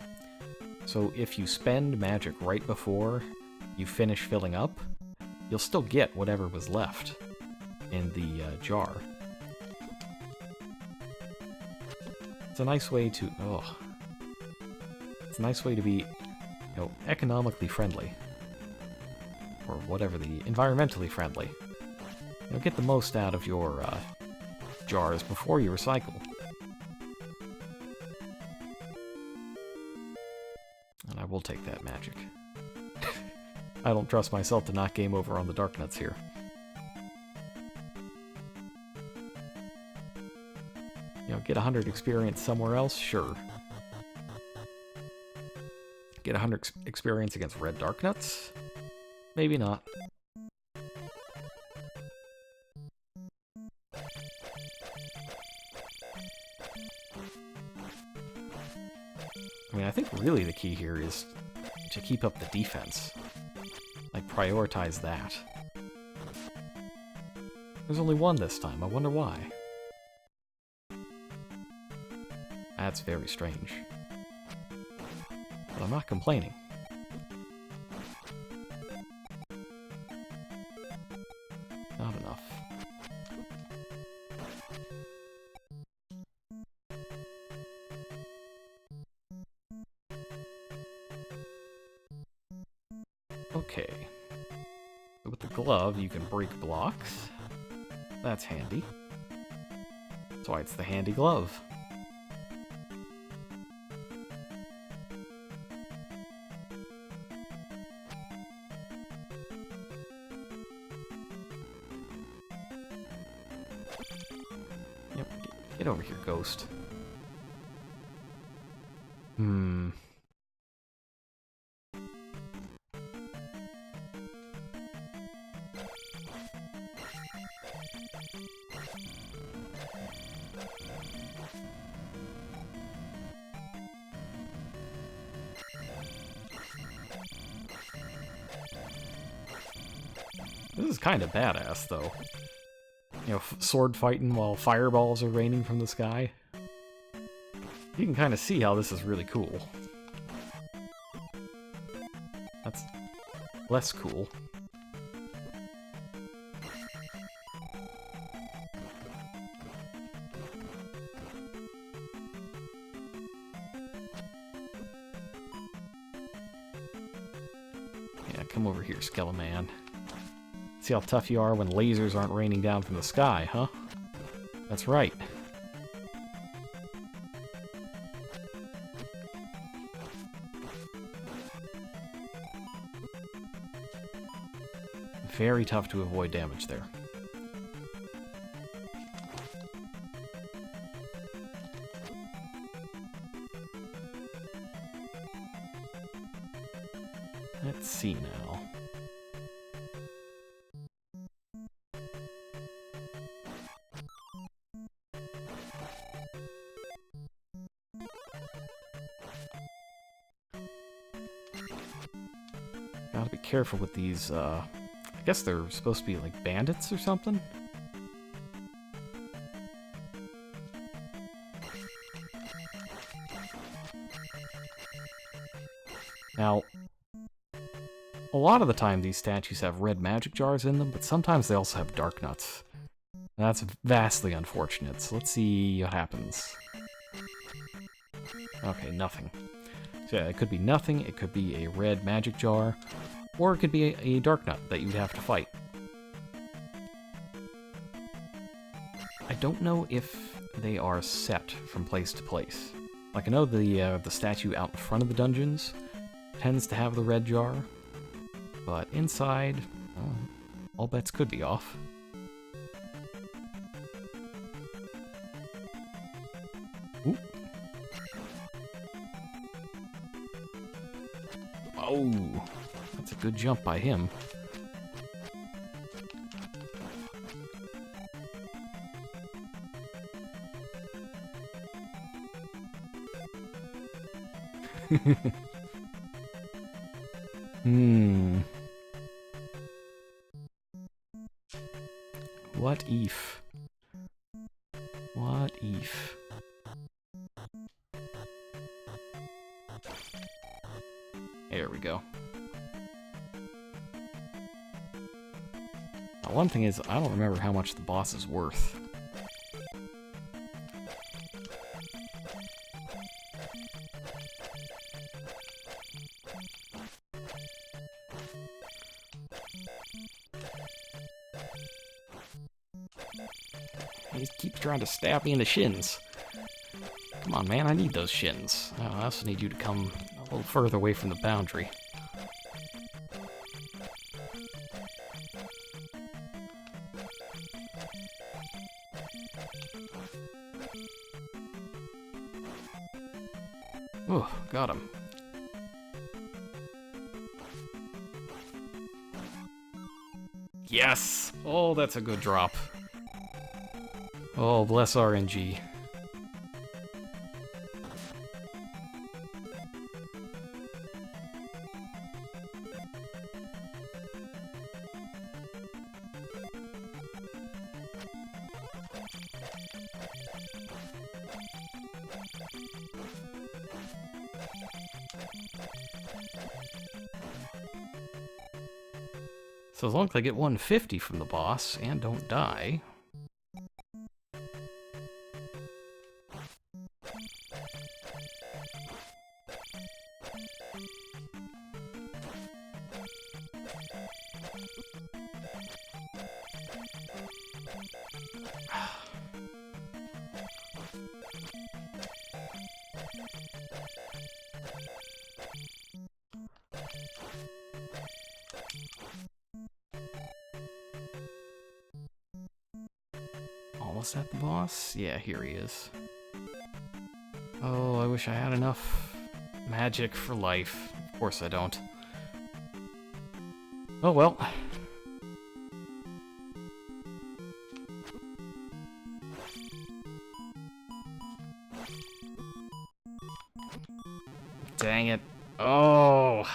So if you spend magic right before you finish filling up, you'll still get whatever was left in the jar. It's a nice way to... oh. It's a nice way to be, economically friendly. Or whatever, environmentally friendly. Get the most out of your jars before you recycle. And I will take that magic. I don't trust myself to not game over on the dark nuts here. Get 100 experience somewhere else? Sure. Get 100 experience against red dark nuts? Maybe not. I think really the key here is to keep up the defense. Like, prioritize that. There's only one this time. I wonder why. That's very strange. But I'm not complaining. Not enough. Okay. So with the glove, you can break blocks. That's handy. That's why it's the handy glove. Yep, get over here, ghost. This is kind of badass, though. You know, sword fighting while fireballs are raining from the sky. You can kind of see how this is really cool. That's less cool. Yeah, come over here, Skeleman. See how tough you are when lasers aren't raining down from the sky, huh? That's right. Very tough to avoid damage there. Let's see now. Gotta be careful with these, I guess they're supposed to be like bandits or something? Now, a lot of the time these statues have red magic jars in them, but sometimes they also have dark nuts. That's vastly unfortunate, so let's see what happens. Okay, nothing. So yeah, it could be nothing, it could be a red magic jar, or it could be a dark nut that you'd have to fight. I don't know if they are set from place to place. Like, I know the statue out in front of the dungeons tends to have the red jar, but inside, all bets could be off. Ooh. Oh, that's a good jump by him. What if? What if? There we go. Now, one thing is, I don't remember how much the boss is worth. He keeps trying to stab me in the shins. Come on, man, I need those shins. I also need you to come a little further away from the boundary. Oh, got him. Yes! Oh, that's a good drop. Oh, bless RNG. So as long as I get 150 from the boss and don't die... Almost at the boss? Yeah, here he is. Oh, I wish I had enough magic for life. Of course I don't. Oh well. Dang it. Oh.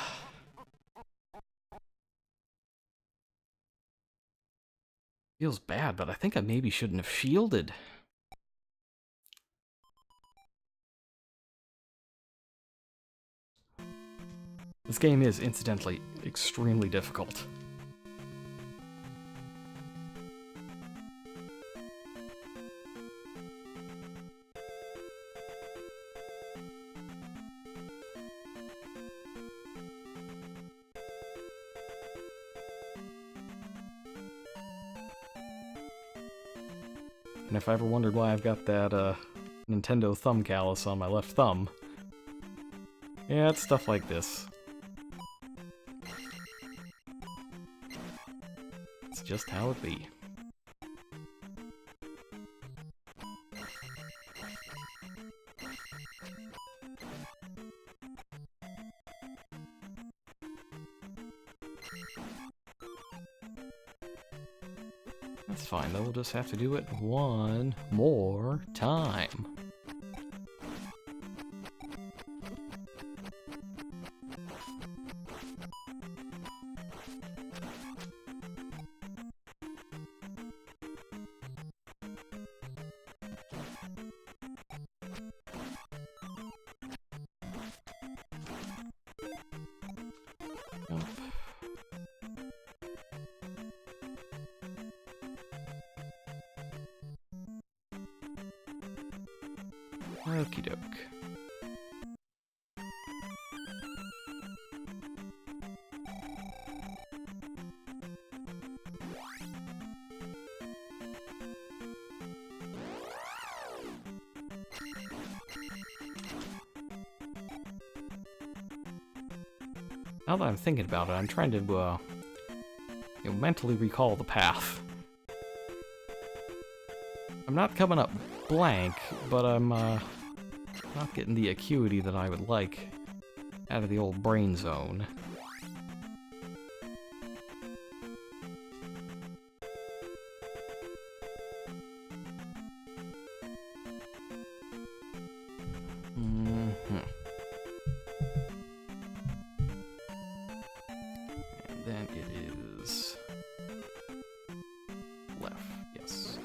Feels bad, but I think I maybe shouldn't have shielded. This game is, incidentally, extremely difficult. And if I ever wondered why I've got that Nintendo thumb callus on my left thumb, yeah, it's stuff like this. It's just how it be. That's fine, though. We'll just have to do it one more time. Okie doke. Now that I'm thinking about it, I'm trying to mentally recall the path. I'm not coming up blank, but I'm not getting the acuity that I would like out of the old brain zone. And then it is left, yes.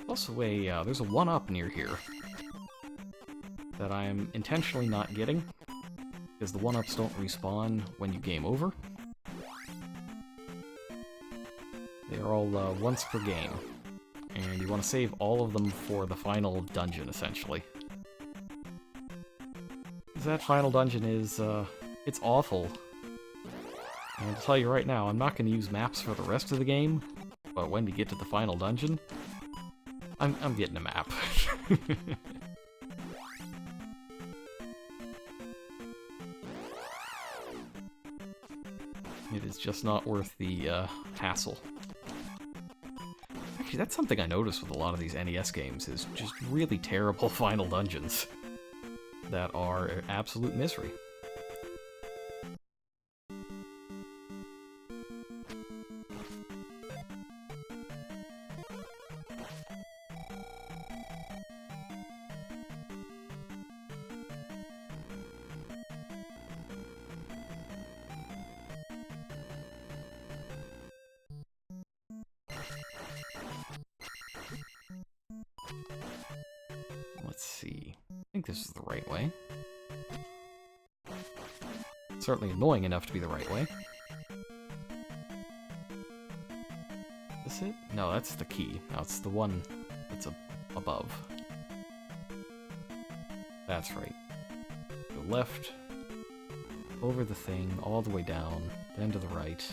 Also, there's a 1-up near here that I am intentionally not getting, because the 1-ups don't respawn when you game over. They are all once per game, and you want to save all of them for the final dungeon, essentially. Because that final dungeon is, it's awful. And to tell you right now, I'm not going to use maps for the rest of the game, but when you get to the final dungeon, I'm getting a map. It is just not worth the hassle. Actually, that's something I noticed with a lot of these NES games, is just really terrible final dungeons that are absolute misery. Let's see. I think this is the right way. certainly annoying enough to be the right way. Is it? No, that's the key. No, it's the one that's above. That's right. Go left, over the thing, all the way down, then to the right.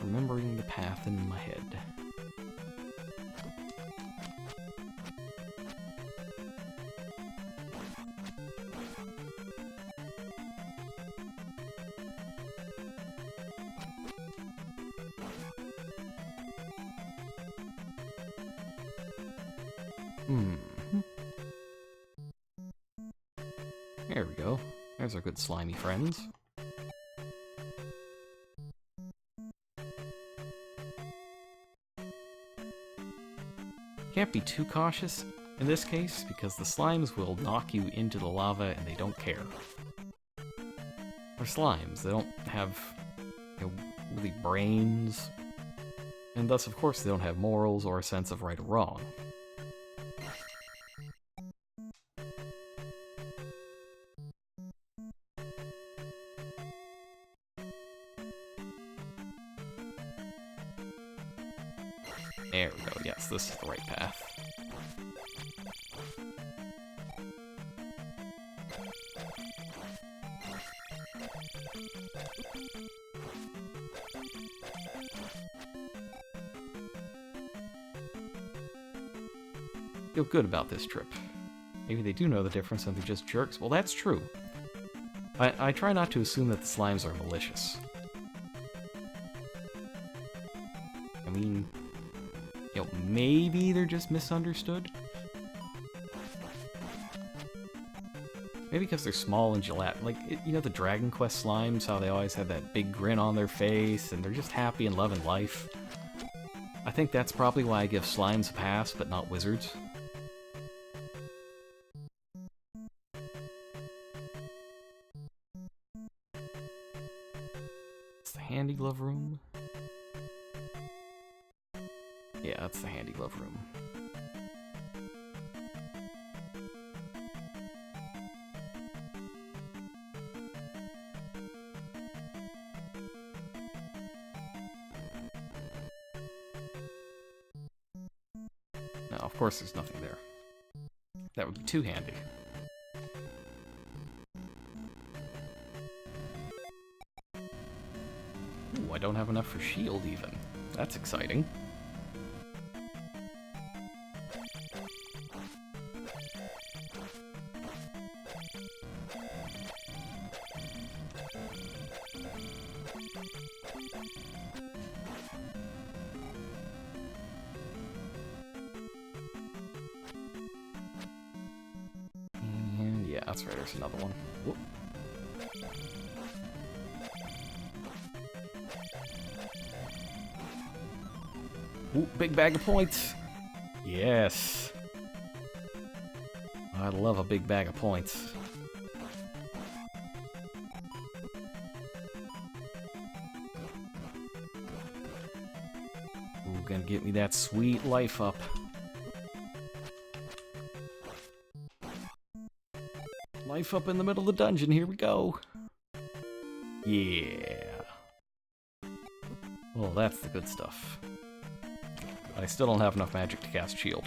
Remembering the path in my head. There we go. There's our good slimy friends. Can't be too cautious in this case, because the slimes will knock you into the lava and they don't care. They're slimes, they don't have, you know, really brains, and thus of course they don't have morals or a sense of right or wrong. There we go, yes, this is the right path. Feel good about this trip. Maybe they do know the difference and they're just jerks. Well, that's true. I try not to assume that the slimes are malicious. I mean, you know, maybe they're just misunderstood? Maybe because they're small and gelatin. Like, you know the Dragon Quest slimes, how they always have that big grin on their face, and they're just happy and loving life? I think that's probably why I give slimes a pass, but not wizards. It's the handy glove room. Yeah, that's the handy glove room. No, of course there's nothing there. That would be too handy. Ooh, I don't have enough for shield even. That's exciting. And yeah, that's right, there's another one. Whoop. Ooh, big bag of points! Yes! I love a big bag of points. Ooh, gonna get me that sweet life up. Life up in the middle of the dungeon, here we go! Yeah! Well, that's the good stuff. I still don't have enough magic to cast shield.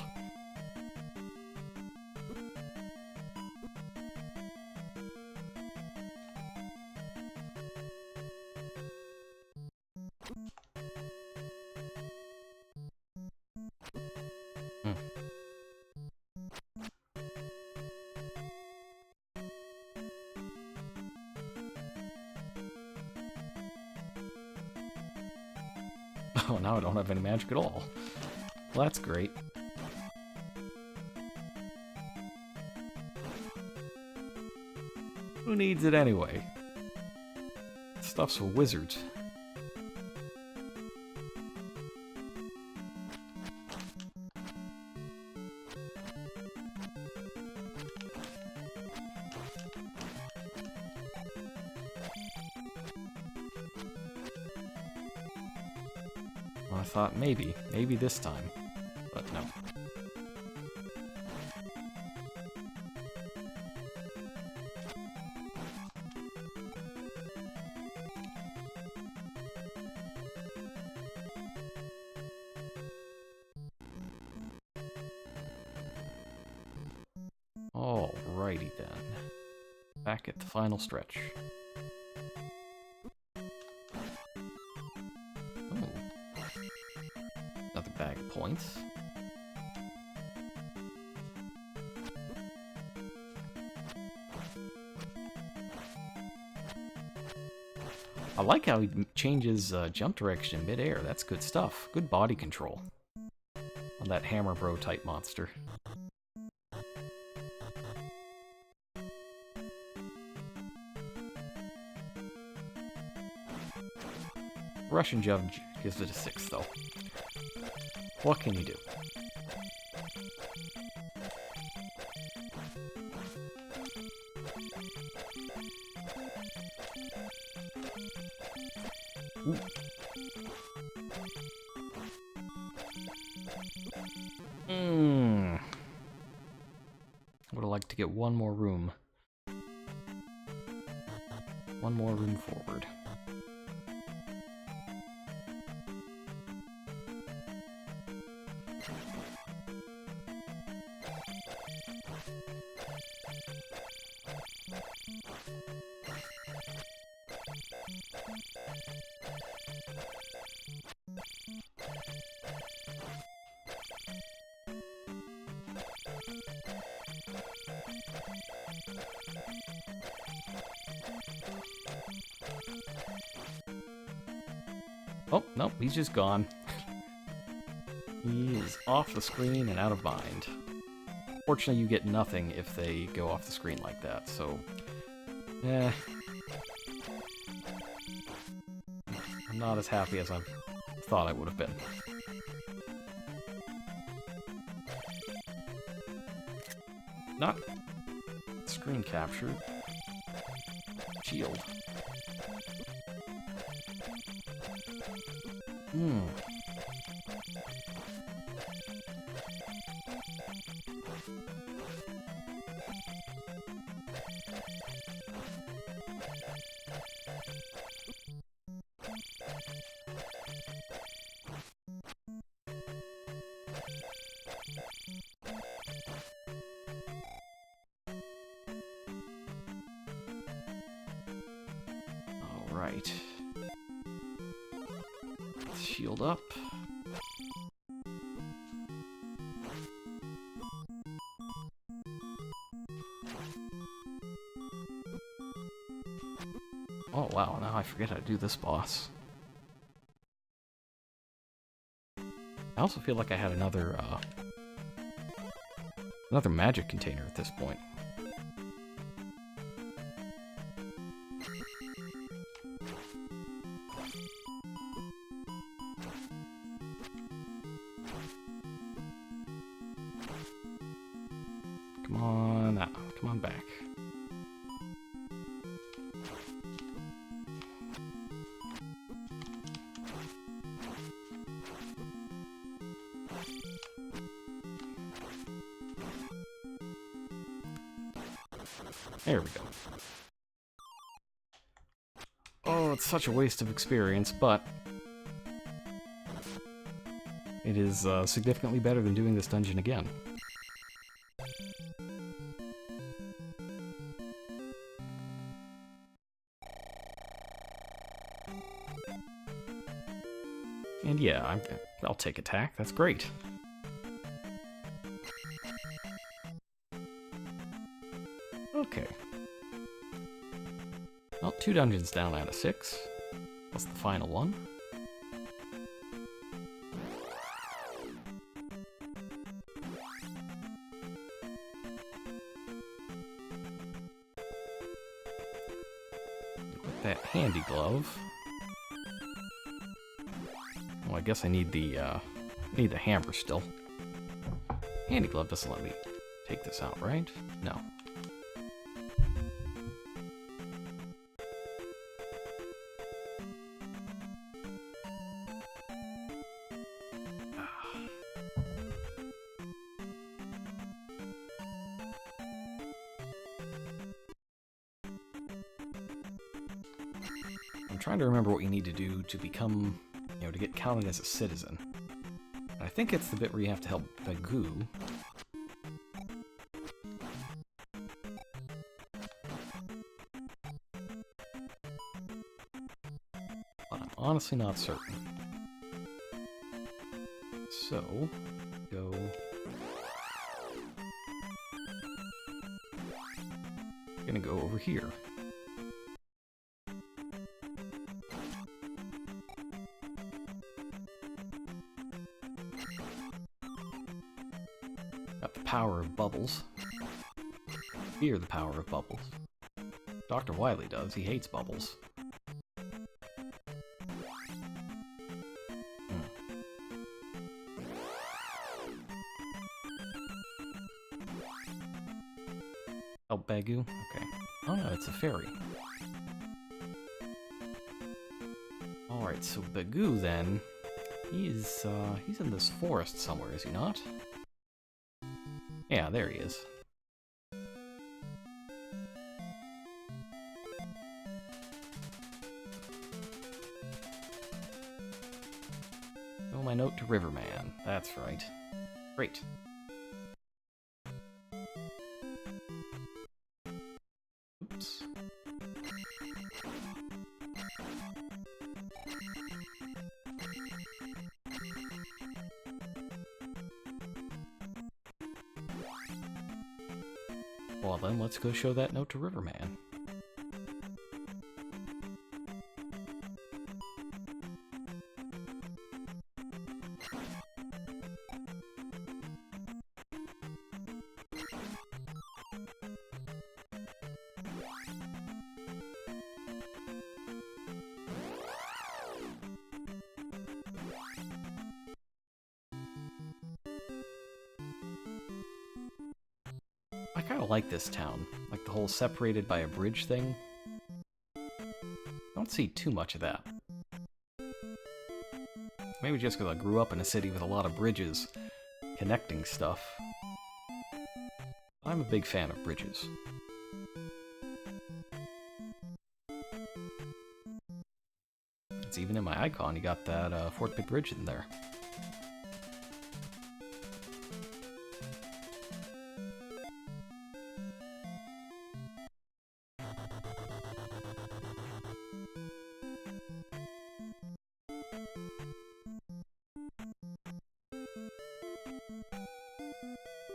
Oh, now I don't have any magic at all. Well, that's great. Who needs it anyway? Stuff's for wizards. I thought maybe this time, but no. Alrighty then. Back at the final stretch. Oh. Another bag of points. I like how he changes jump direction mid-air. That's good stuff. Good body control on that Hammer Bro type monster. Russian Judge gives it a 6, though. What can you do? Would have liked to get one more room. One more room forward. Oh, nope, he's just gone. He is off the screen and out of mind. Fortunately, you get nothing if they go off the screen like that, so... I'm not as happy as I thought I would have been. Not screen capture. Shield. Alright. Shield up. Oh wow, now I forget how to do this boss. I also feel like I had another magic container at this point. Come on out. Come on back. There we go. Oh, it's such a waste of experience, but it is significantly better than doing this dungeon again. And yeah, I'll take attack. That's great. Okay. Well, 2 dungeons down out of 6. What's the final one? With that handy glove. Well, I guess I need the hammer still. Handy glove doesn't let me take this out, right? No. I'm trying to remember what you need to do to become, to get counted as a citizen. And I think it's the bit where you have to help Bagoo. But I'm honestly not certain. So, go... I'm gonna go over here. Got the power of bubbles. Fear the power of bubbles. Dr. Wily does. He hates bubbles. Help Bagoo? Okay. Oh no, it's a fairy. Alright, so Bagoo then, he's in this forest somewhere, is he not? Yeah, there he is. Oh, my note to Riverman. That's right. Great. Oops. Well then, let's go show that note to Riverman. I kind of like this town, like the whole separated by a bridge thing. Don't see too much of that. Maybe just because I grew up in a city with a lot of bridges connecting stuff. I'm a big fan of bridges. It's even in my icon, you got that Fort Pitt Bridge in there.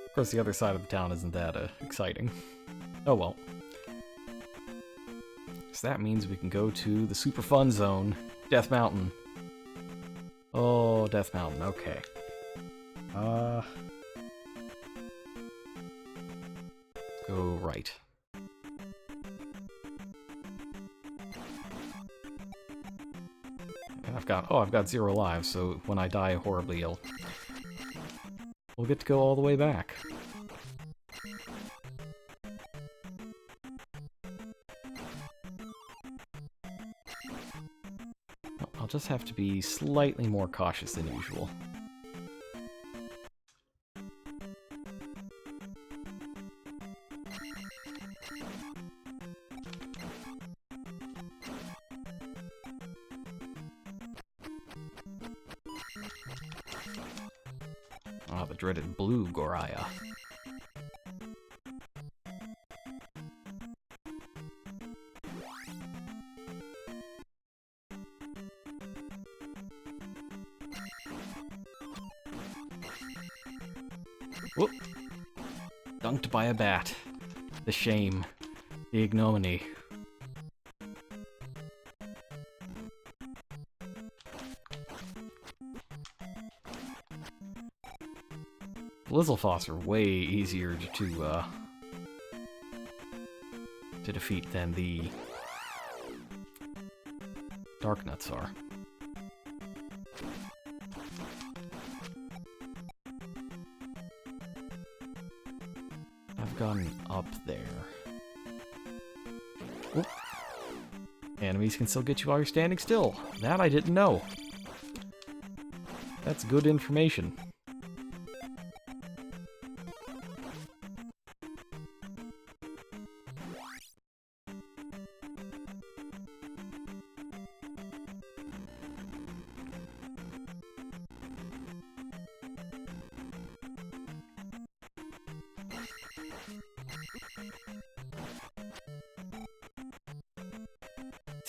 Of course, the other side of the town isn't that exciting. Oh well. So that means we can go to the super fun zone, Death Mountain. Oh, Death Mountain, okay. Go right. And I've got 0 lives, so when I die horribly, we'll get to go all the way back. I'll just have to be slightly more cautious than usual. Ah, the dreaded blue Goraya. Whoop! Dunked by a bat. The shame. The ignominy. Blizzlefoss are way easier to defeat than the Darknuts are. I've gone up there. Oop. Enemies can still get you while you're standing still. That I didn't know. That's good information.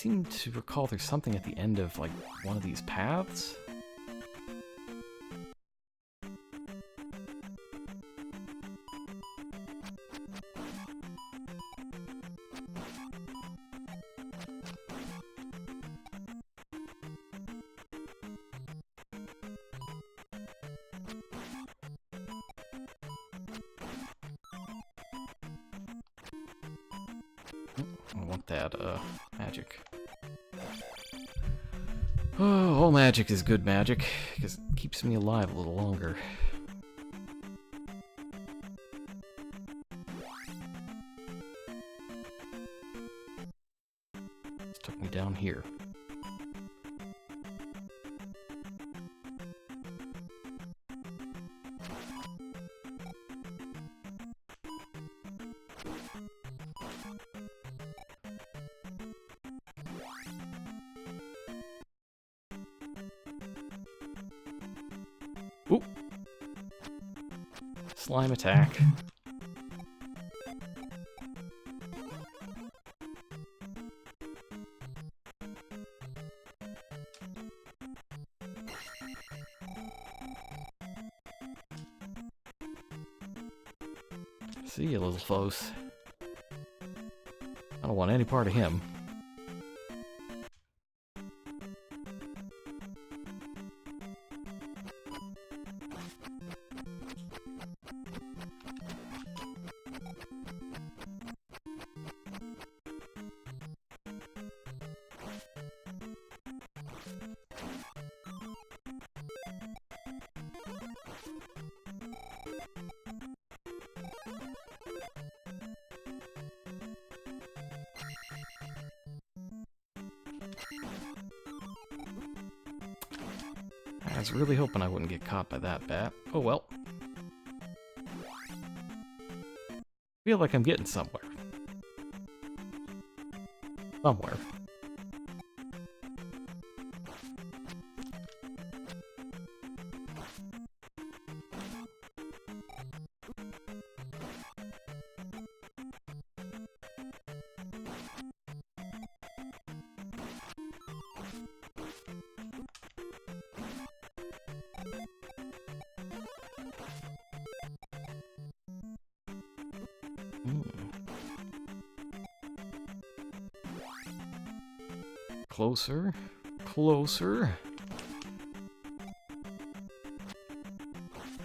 seem to recall there's something at the end of, like, one of these paths. I want that, magic. Oh, all magic is good magic, because it keeps me alive a little longer. This took me down here. Oop! Slime attack. See you, little foes. I don't want any part of him. I was really hoping I wouldn't get caught by that bat. Oh well. Feel like I'm getting somewhere. Somewhere. Closer. Closer.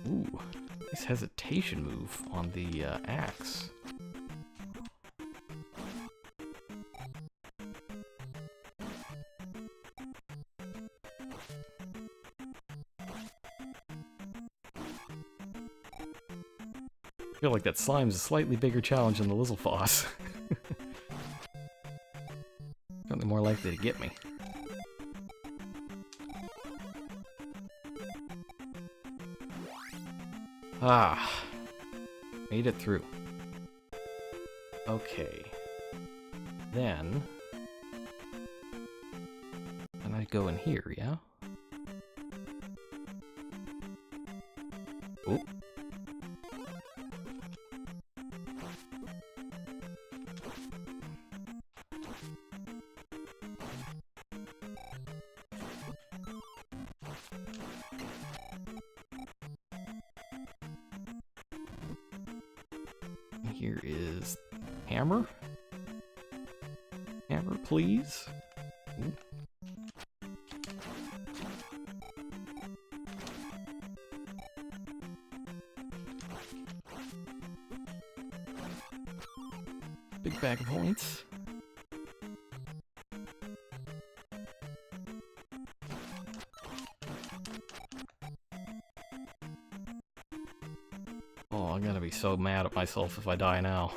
Ooh. Nice hesitation move on the axe. I feel like that slime's a slightly bigger challenge than the Lizzlefoss. Certainly more likely to get me. Ah, made it through. Okay. Then I go in here, yeah? Oh. Here is hammer. Hammer, please. Ooh. Big bag of points. Oh, I'm gonna be so mad at myself if I die now.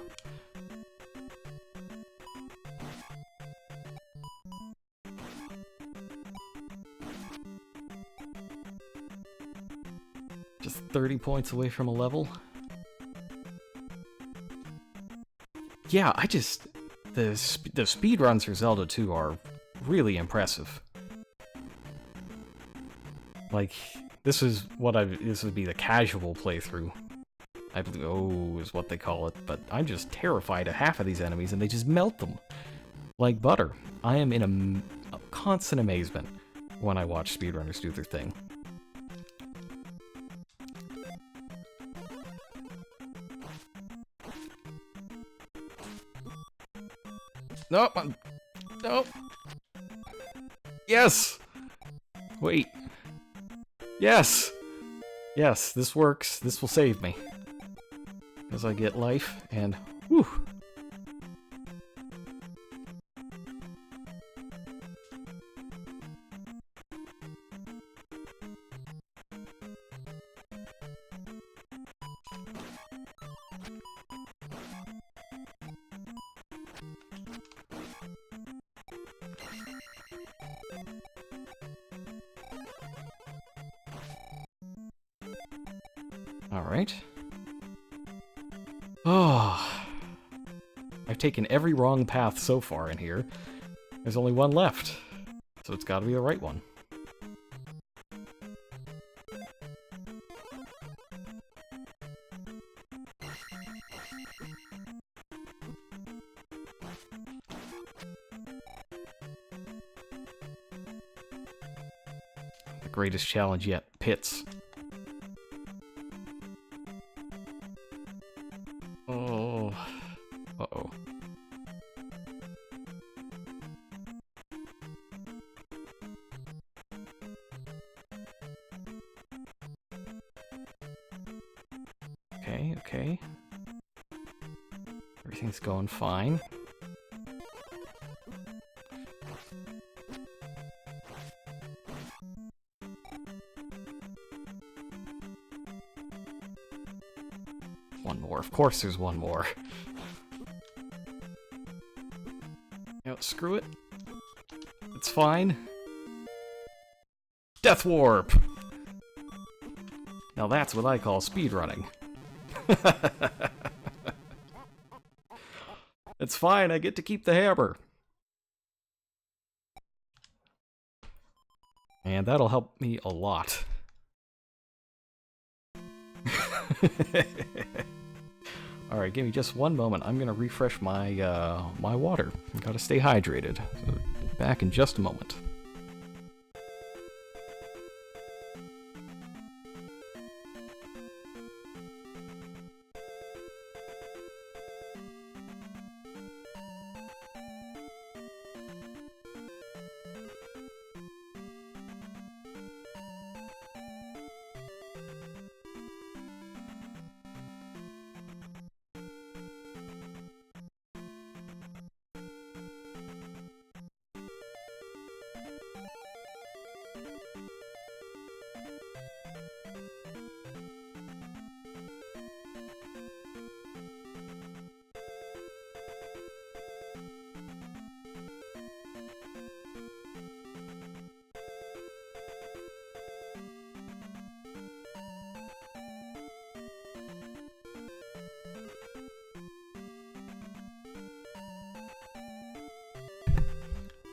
Just 30 points away from a level. Yeah, the speed runs for Zelda 2 are really impressive. Like, this would be the casual playthrough. I believe, is what they call it, but I'm just terrified of half of these enemies and they just melt them. like butter. I am in a constant amazement when I watch speedrunners do their thing. Nope, nope. Yes! Wait. Yes! Yes, this works. This will save me. As I get life, and whew. Alright. Oh. I've taken every wrong path so far in here. There's only one left. So it's gotta be the right one. The greatest challenge yet. Pits. Oh. Uh-oh. Okay, okay. Everything's going fine. One more. Of course there's one more. No, screw it. It's fine. Death Warp! Now that's what I call speedrunning. It's fine, I get to keep the hammer. And that'll help me a lot. Alright, give me just one moment. I'm gonna refresh my my water. I gotta stay hydrated. So back in just a moment.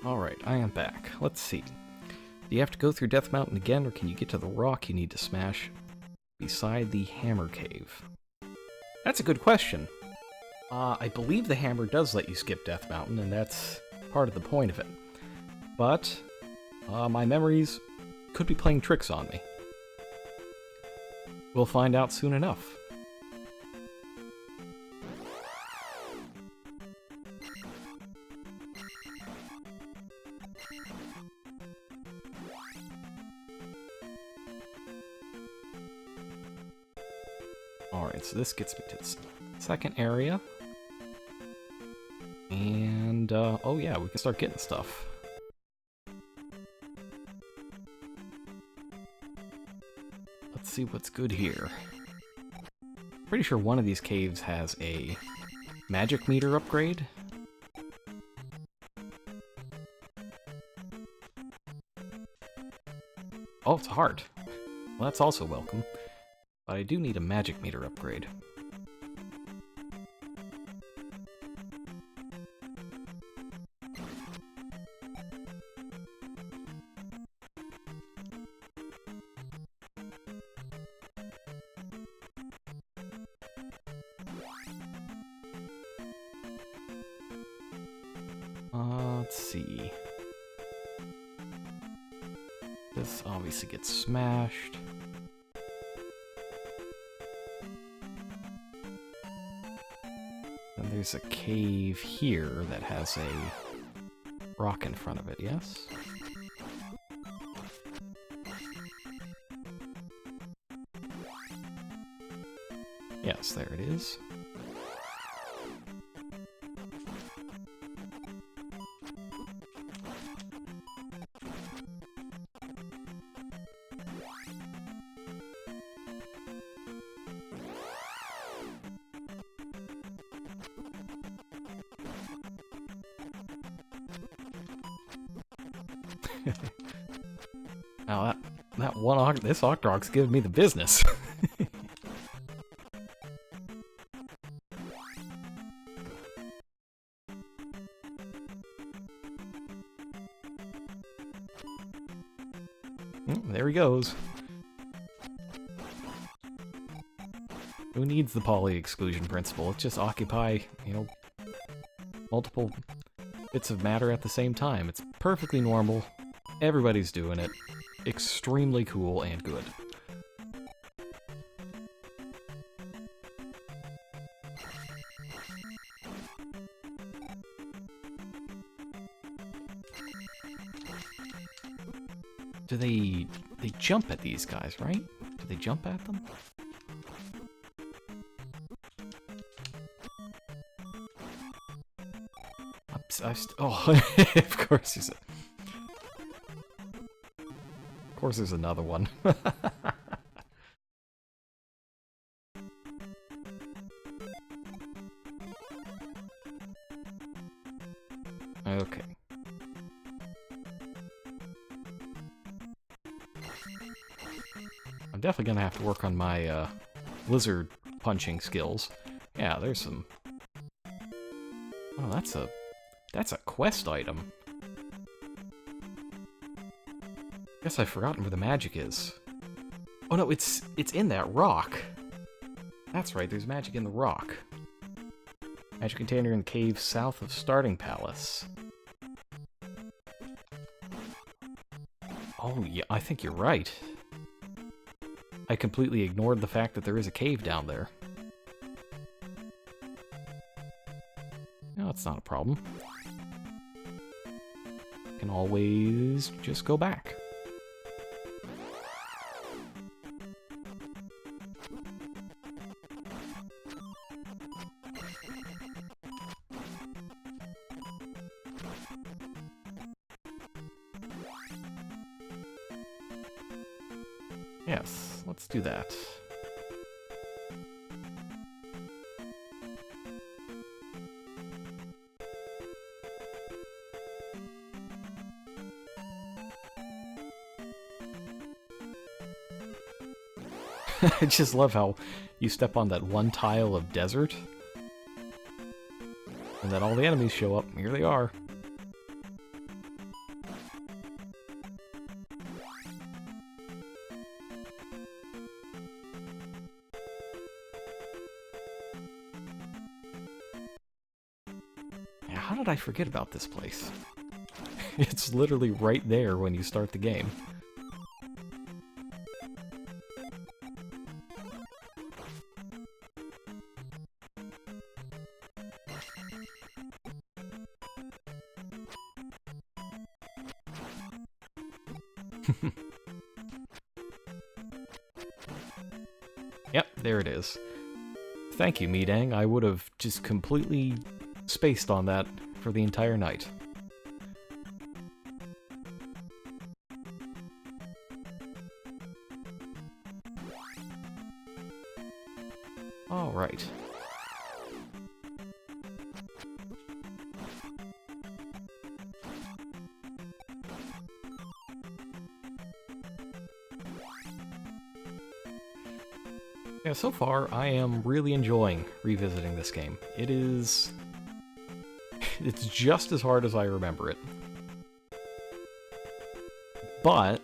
Alright, I am back. Let's see. Do you have to go through Death Mountain again, or can you get to the rock you need to smash beside the Hammer Cave? That's a good question. I believe the hammer does let you skip Death Mountain, and that's part of the point of it. But my memories could be playing tricks on me. We'll find out soon enough. Alright, so this gets me to the second area. And, oh yeah, we can start getting stuff. Let's see what's good here. Pretty sure one of these caves has a magic meter upgrade. Oh, it's a heart. Well, that's also welcome. But I do need a magic meter upgrade. let's see. This obviously gets smashed. And there's a cave here that has a rock in front of it, yes? Yes, there it is. Now that one this Octorok's giving me the business. There he goes. Who needs the poly exclusion principle? Let's just occupy, you know, multiple bits of matter at the same time. It's perfectly normal. Everybody's doing it. Extremely cool and good. Do they jump at these guys, right? Do they jump at them? Oh, of course there's another one. Okay. I'm definitely gonna have to work on my lizard punching skills. Yeah, there's some. Oh, that's a quest item. Guess I've forgotten where the magic is. Oh no, it's in that rock. That's right, there's magic in the rock. Magic container in the cave south of Starting Palace. Oh yeah, I think you're right. I completely ignored the fact that there is a cave down there. No, that's not a problem. Can always just go back. Yes, let's do that. I just love how you step on that one tile of desert, and then all the enemies show up. Here they are. How did I forget about this place? It's literally right there when you start the game. Yep, there it is. Thank you, Meedang. I would have just completely spaced on that for the entire night. All right. Yeah, so far I am really enjoying revisiting this game. It's just as hard as I remember it. But,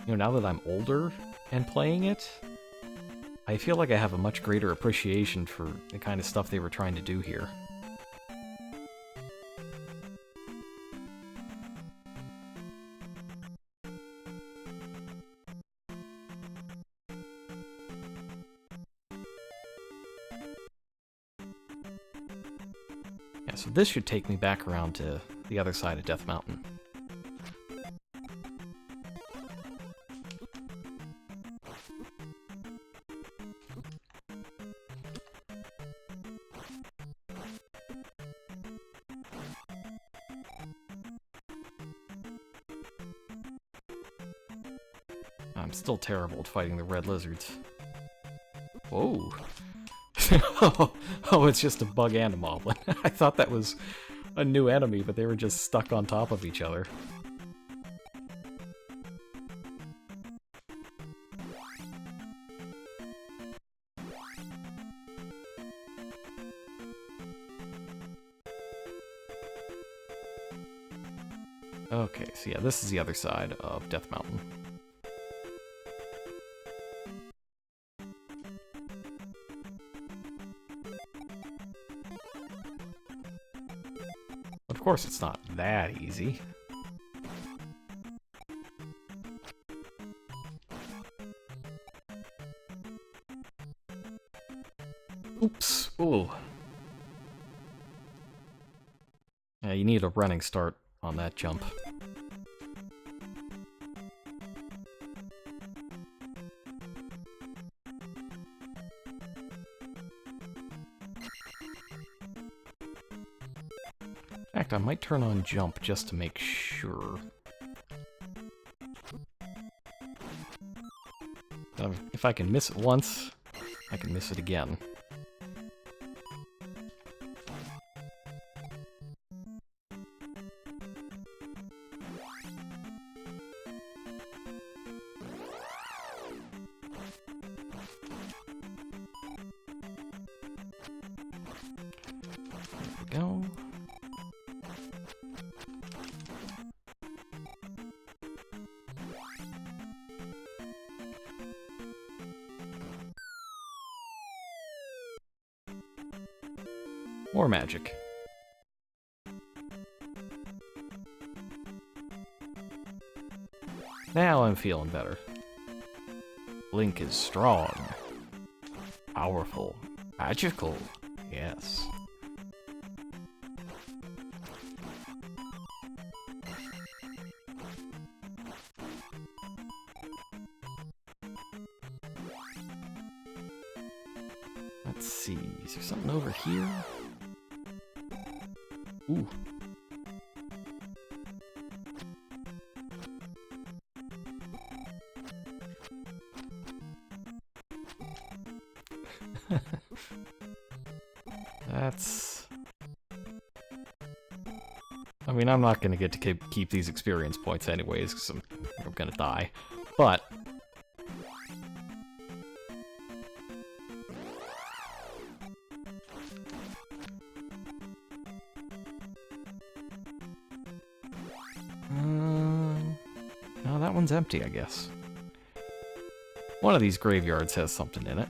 you know, now that I'm older and playing it, I feel like I have a much greater appreciation for the kind of stuff they were trying to do here. Yeah, so this should take me back around to the other side of Death Mountain. I'm still terrible at fighting the red lizards. Whoa. Oh, it's just a bug and a moblin. I thought that was a new enemy, but they were just stuck on top of each other. Okay, so yeah, this is the other side of Death Mountain. Of course, it's not that easy. Oops. Ooh. Yeah, you need a running start on that jump. In fact, I might turn on jump just to make sure. If I can miss it once, I can miss it again. There we go. More magic. Now I'm feeling better. Link is strong, powerful, magical, yes. Let's see, is there something over here? Ooh. That's... I mean, I'm not gonna get to keep these experience points anyways, because I'm gonna die. But... no, that one's empty, I guess. One of these graveyards has something in it.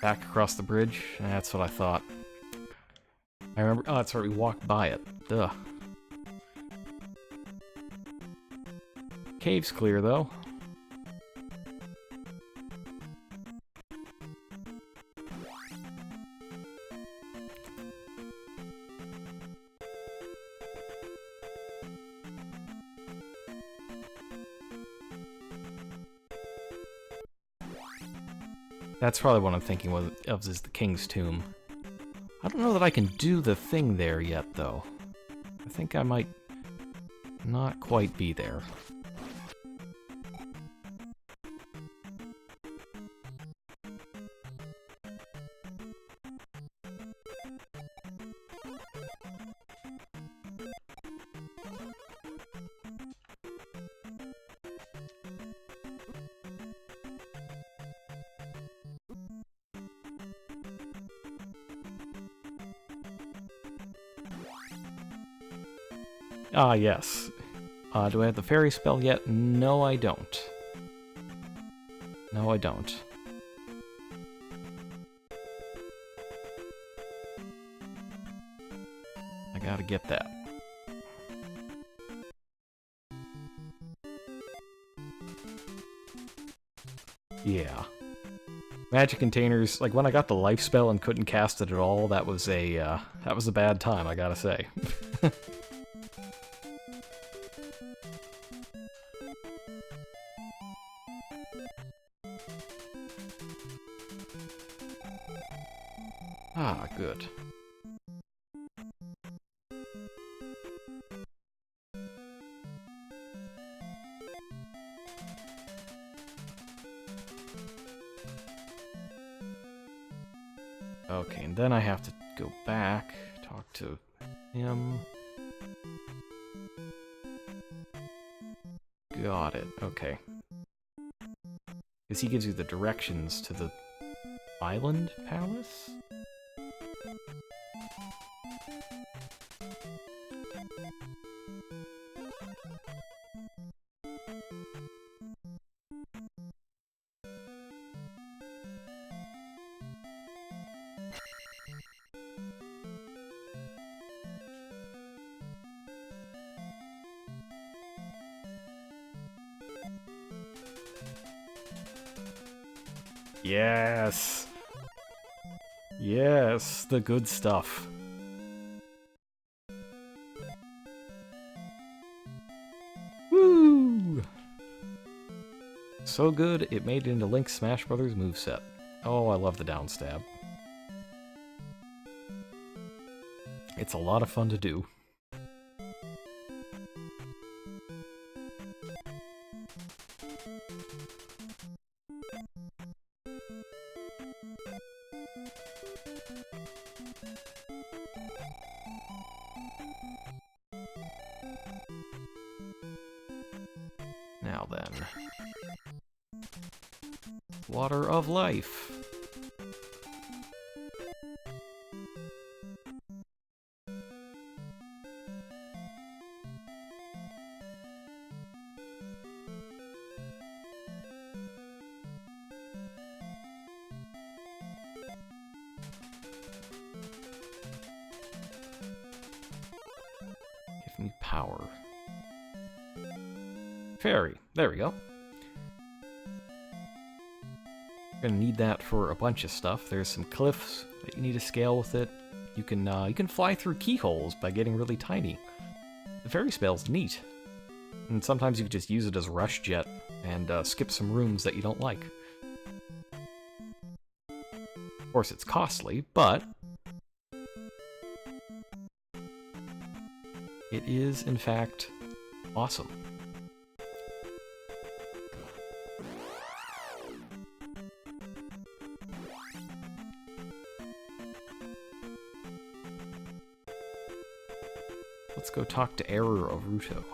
Back across the bridge? That's what I thought. I remember... Oh, that's right, we walked by it. Duh. Cave's clear, though. That's probably what I'm thinking of is the King's Tomb. I don't know that I can do the thing there yet, though. I think I might not quite be there. Ah, yes. Do I have the fairy spell yet? No, I don't. No, I don't. I gotta get that. Yeah. Magic containers, like when I got the life spell and couldn't cast it at all, that was a bad time, I gotta say. Ah, good. Okay, and then I have to go back, talk to him. Got it, okay. Because he gives you the directions to the island palace? Yes! Yes, the good stuff. Woo! So good, it made it into Link's Smash Brothers moveset. Oh, I love the downstab. It's a lot of fun to do. Now then. Water of Life. Give me power. Fairy. There we go. You're gonna need that for a bunch of stuff. There's some cliffs that you need to scale with it. You can fly through keyholes by getting really tiny. The fairy spell's neat. And sometimes you can just use it as rush jet and skip some rooms that you don't like. Of course, it's costly, but it is, in fact, awesome. Let's go talk to Error of Ruto.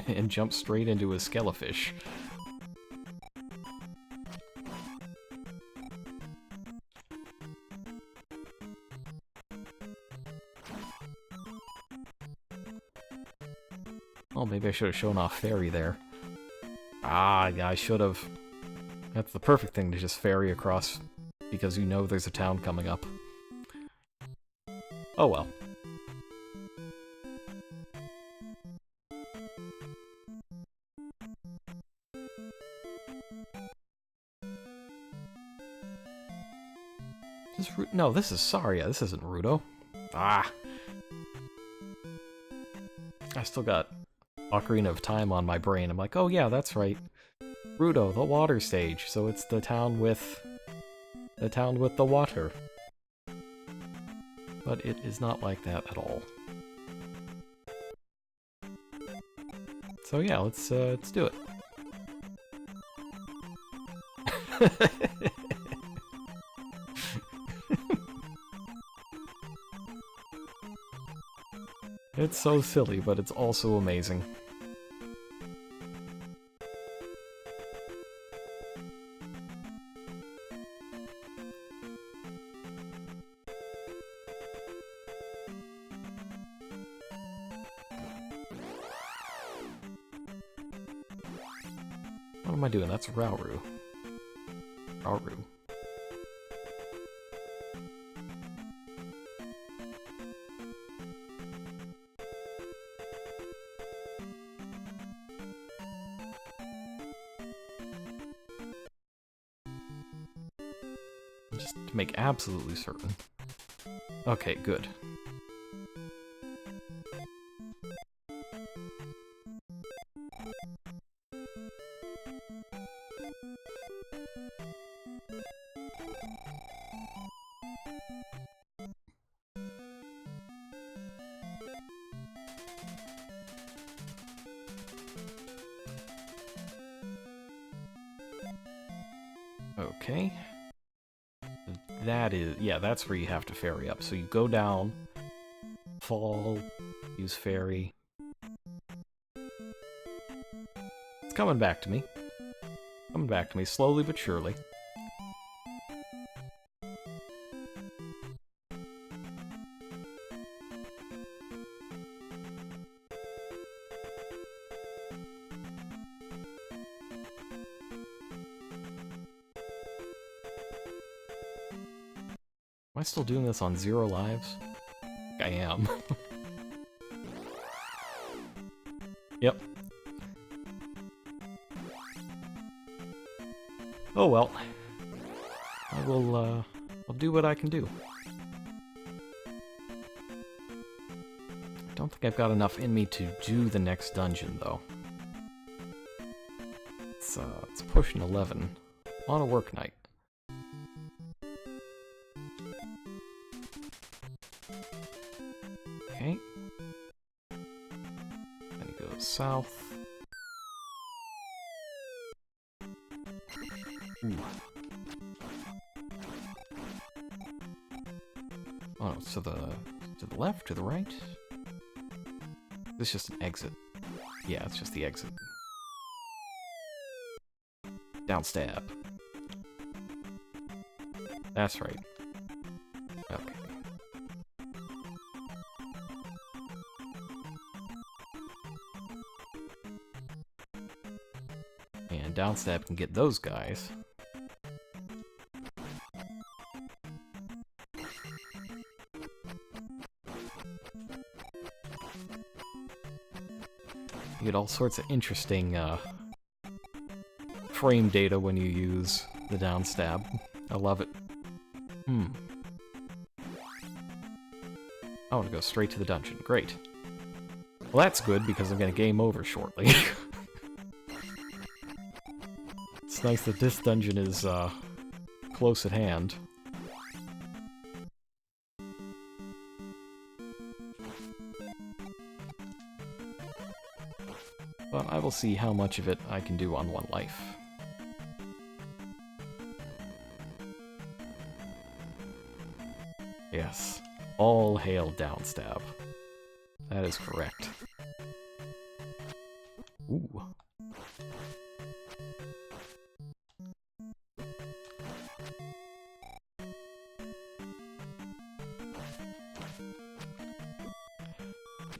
And jump straight into a Skelefish. Oh, maybe I should have shown off Fairy there. Ah, yeah, I should have. That's the perfect thing to just ferry across, because you know there's a town coming up. Oh well. No, this is Saria. This isn't Ruto. Ah. I still got Ocarina of Time on my brain. I'm like, oh yeah, that's right. Ruto, the water stage. So it's the town with the water. But it is not like that at all. So yeah, let's do it. It's so silly, but it's also amazing. What am I doing? That's Rauru. Rauru. Just to make absolutely certain. Okay, good. Okay. That is... yeah, that's where you have to ferry up. So you go down, fall, use ferry. It's coming back to me. Coming back to me, slowly but surely. Am I still doing this on 0 lives? I am. Yep. Oh well. I will, I'll do what I can do. I don't think I've got enough in me to do the next dungeon, though. It's pushing 11 on a work night. Okay. Then he goes south. Ooh. Oh, it's to the left, to the right? This is just an exit. Yeah, it's just the exit. Down stab. That's right. Okay. And down stab can get those guys. You get all sorts of interesting frame data when you use the down stab. I love it. I want to go straight to the dungeon. Great. Well, that's good, because I'm going to game over shortly. It's nice that this dungeon is close at hand. But I will see how much of it I can do on 1 life. Yes. All hail downstab. That is correct. Ooh.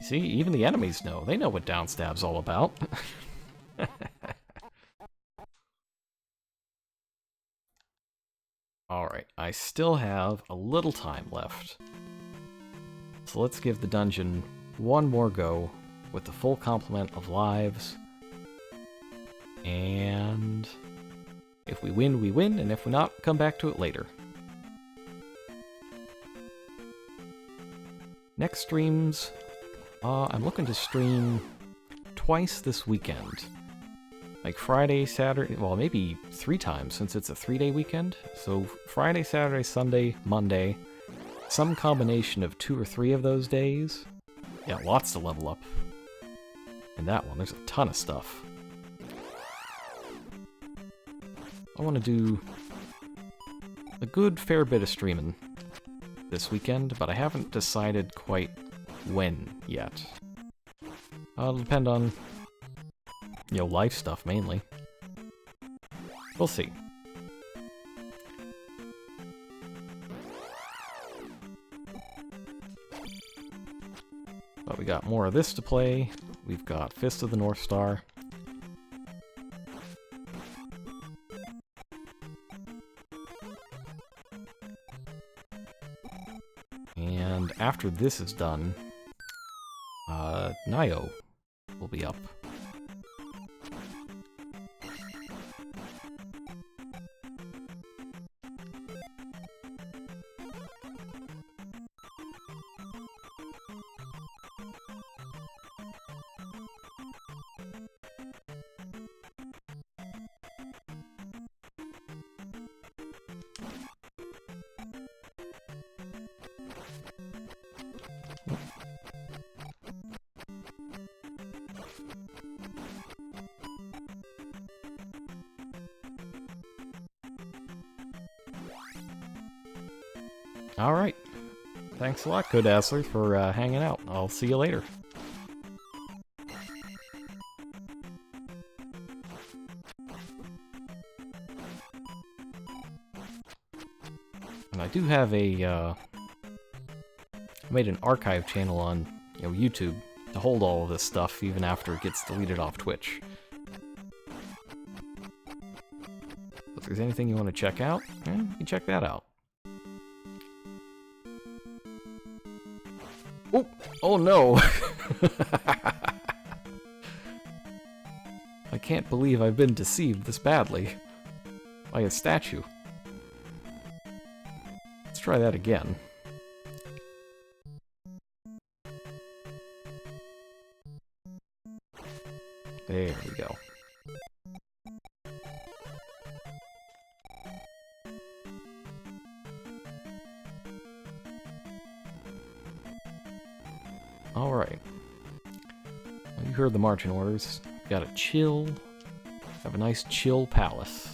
See, even the enemies know. They know what downstab's all about. Alright, I still have a little time left. So let's give the dungeon one more go with the full complement of lives. And if we win, we win, and if we're not, come back to it later. Next streams, I'm looking to stream twice this weekend. Like Friday, Saturday, well, maybe 3 times since it's a 3-day weekend. So Friday, Saturday, Sunday, Monday. Some combination of 2 or 3 of those days. Yeah, lots to level up. And that one, there's a ton of stuff. I want to do a good fair bit of streaming this weekend, but I haven't decided quite when yet. It'll depend on, you know, life stuff mainly. We'll see. But we got more of this to play. We've got Fist of the North Star. And after this is done, Nio will be up. Alright. Thanks a lot, Good Asler, for hanging out. I'll see you later. And I do have a, I made an archive channel on, YouTube to hold all of this stuff even after it gets deleted off Twitch. So if there's anything you want to check out, you can check that out. Oh! Oh no! I can't believe I've been deceived this badly by a statue. Let's try that again. There we go. Alright. Well, you heard the marching orders. Gotta chill. Have a nice chill palace.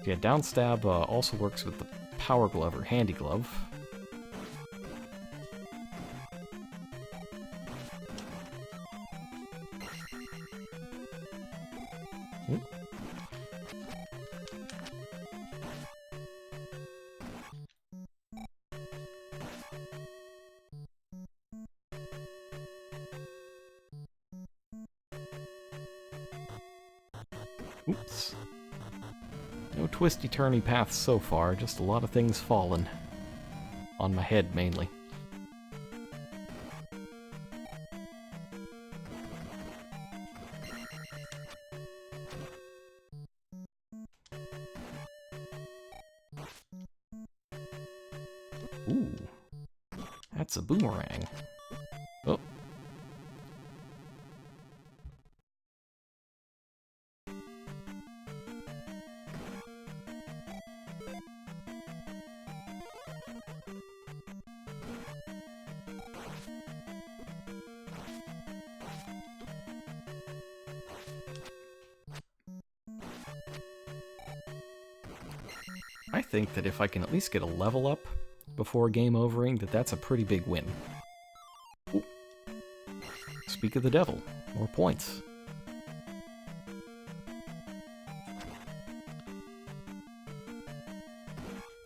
Yeah, downstab also works with the power glove or handy glove. Ooh. Oops. No twisty-turny paths so far, just a lot of things falling. On my head, mainly. Ooh. That's a boomerang. Oh. I think that if I can at least get a level up before game overing, that's a pretty big win. Ooh. Speak of the devil. More points.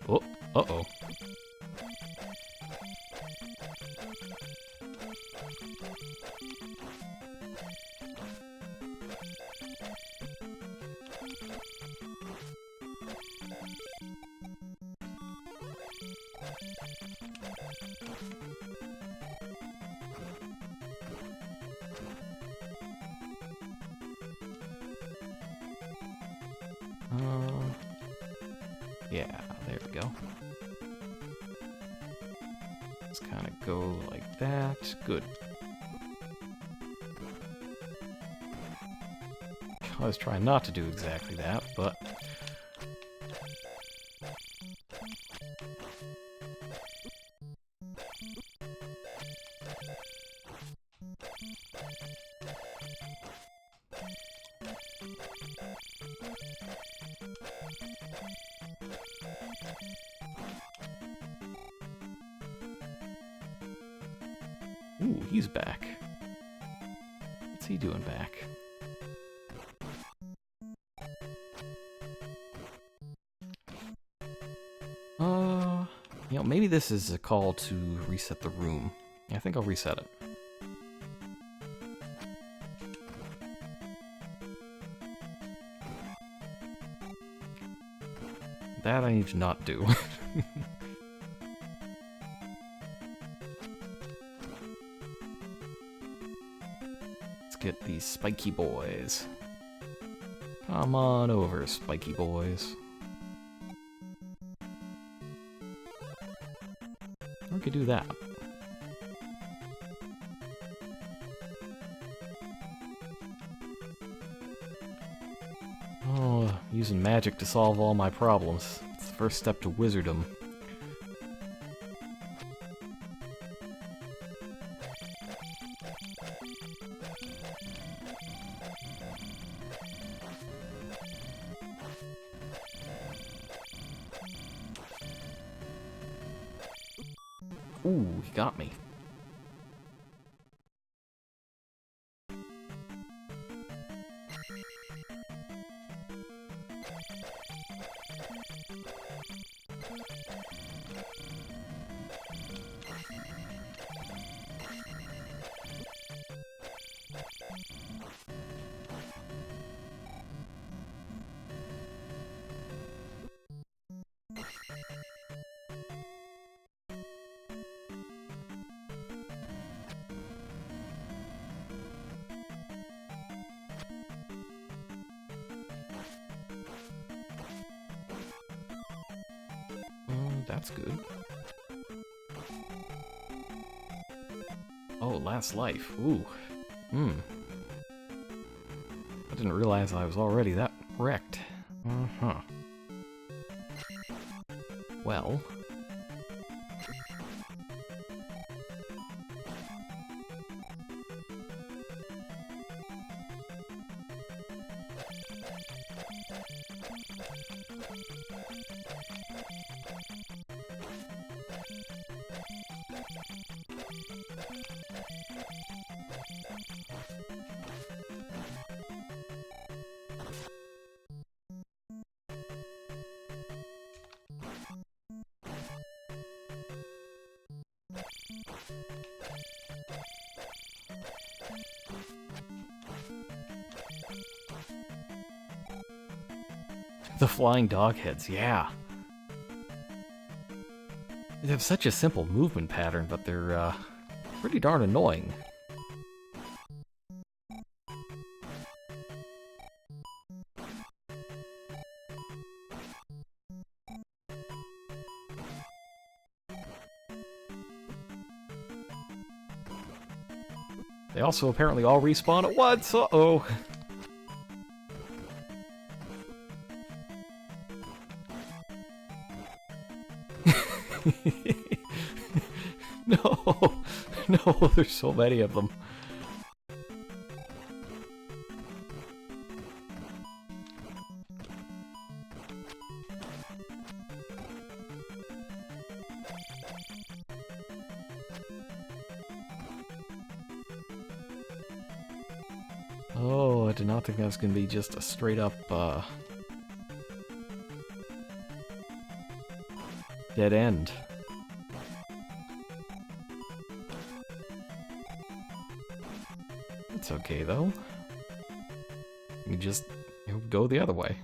Oh, uh-oh. Yeah, there we go. Let's kind of go like that. Good. I was trying not to do exactly that, but... Ooh, he's back. What's he doing back? maybe this is a call to reset the room. Yeah, I think I'll reset it. That I need to not do. Let's get these spiky boys. Come on over, spiky boys. We could do that. Oh, using magic to solve all my problems. It's the first step to wizardom. Ooh, he got me. That's good. Oh, last life. Ooh. I didn't realize I was already that wrecked. Uh-huh. Well. The flying dog heads, yeah. They have such a simple movement pattern, but they're pretty darn annoying. They also apparently all respawn at once. Uh-oh. No, no, there's so many of them. Oh, I did not think that was going to be just a straight up, dead end. It's okay, though. You can just go the other way.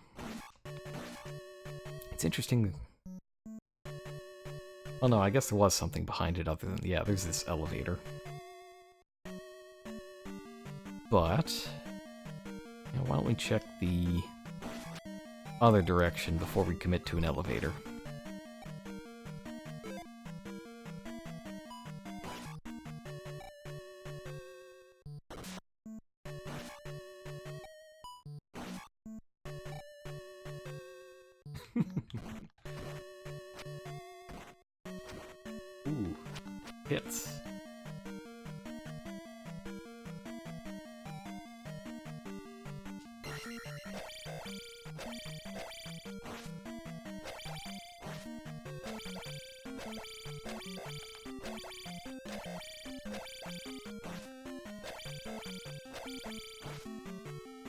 It's interesting. Oh no, I guess there was something behind it other than... Yeah, there's this elevator. But... yeah, why don't we check the other direction before we commit to an elevator? Ooh, hits.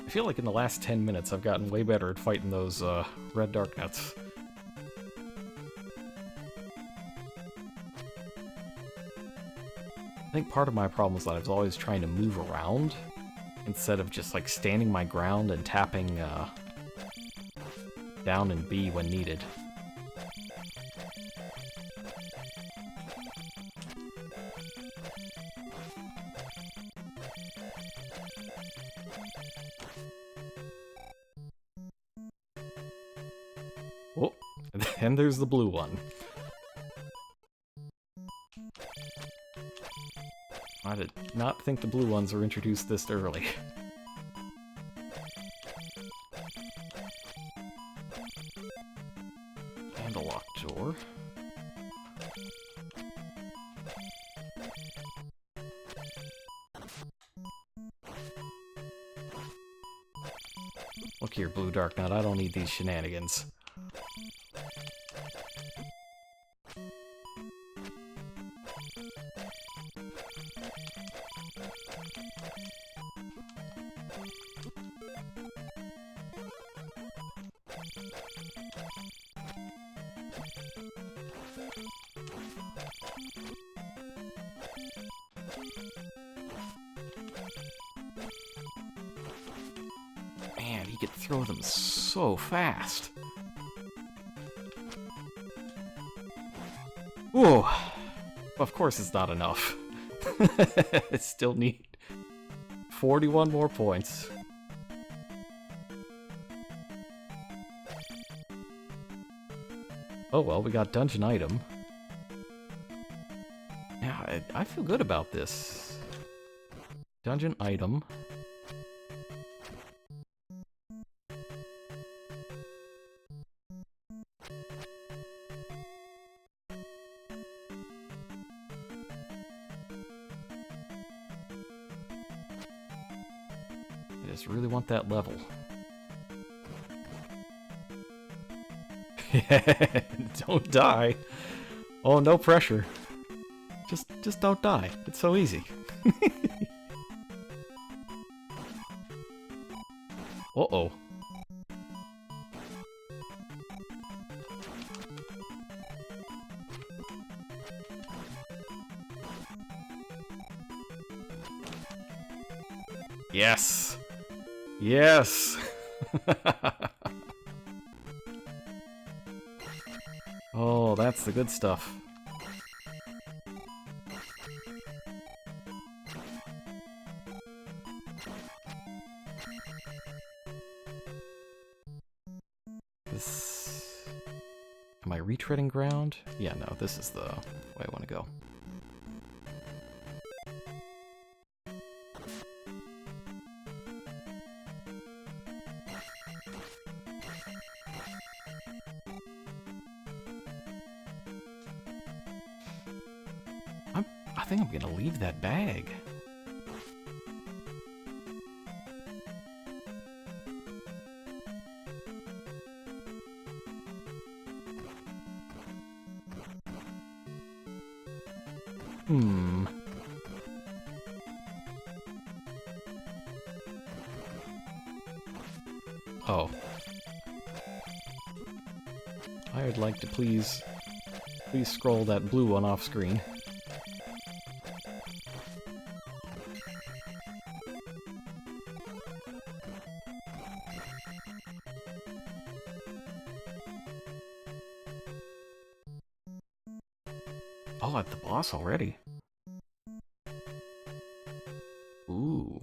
I feel like in the last 10 minutes I've gotten way better at fighting those red dark nuts. think part of my problem was that I was always trying to move around instead of just like standing my ground and tapping down and B when needed. Oh, and there's the blue one. I did not think the blue ones were introduced this early. And a locked door. Look here, Blue Dark Knight, I don't need these shenanigans. Man, he could throw them so fast. Whoa! Of course it's not enough. I still need 41 more points. Oh well, we got dungeon item. Now, I feel good about this. Dungeon item. I just really want that level. Don't die. Oh, no pressure. Just don't die. It's so easy. Uh-oh. Yes. Yes. Oh, that's the good stuff. This... Am I retreading ground? Yeah, no, this is the way I want to go. I think I'm gonna leave that bag. Oh. I would like to please scroll that blue one off screen. Oh, at the boss already. Ooh,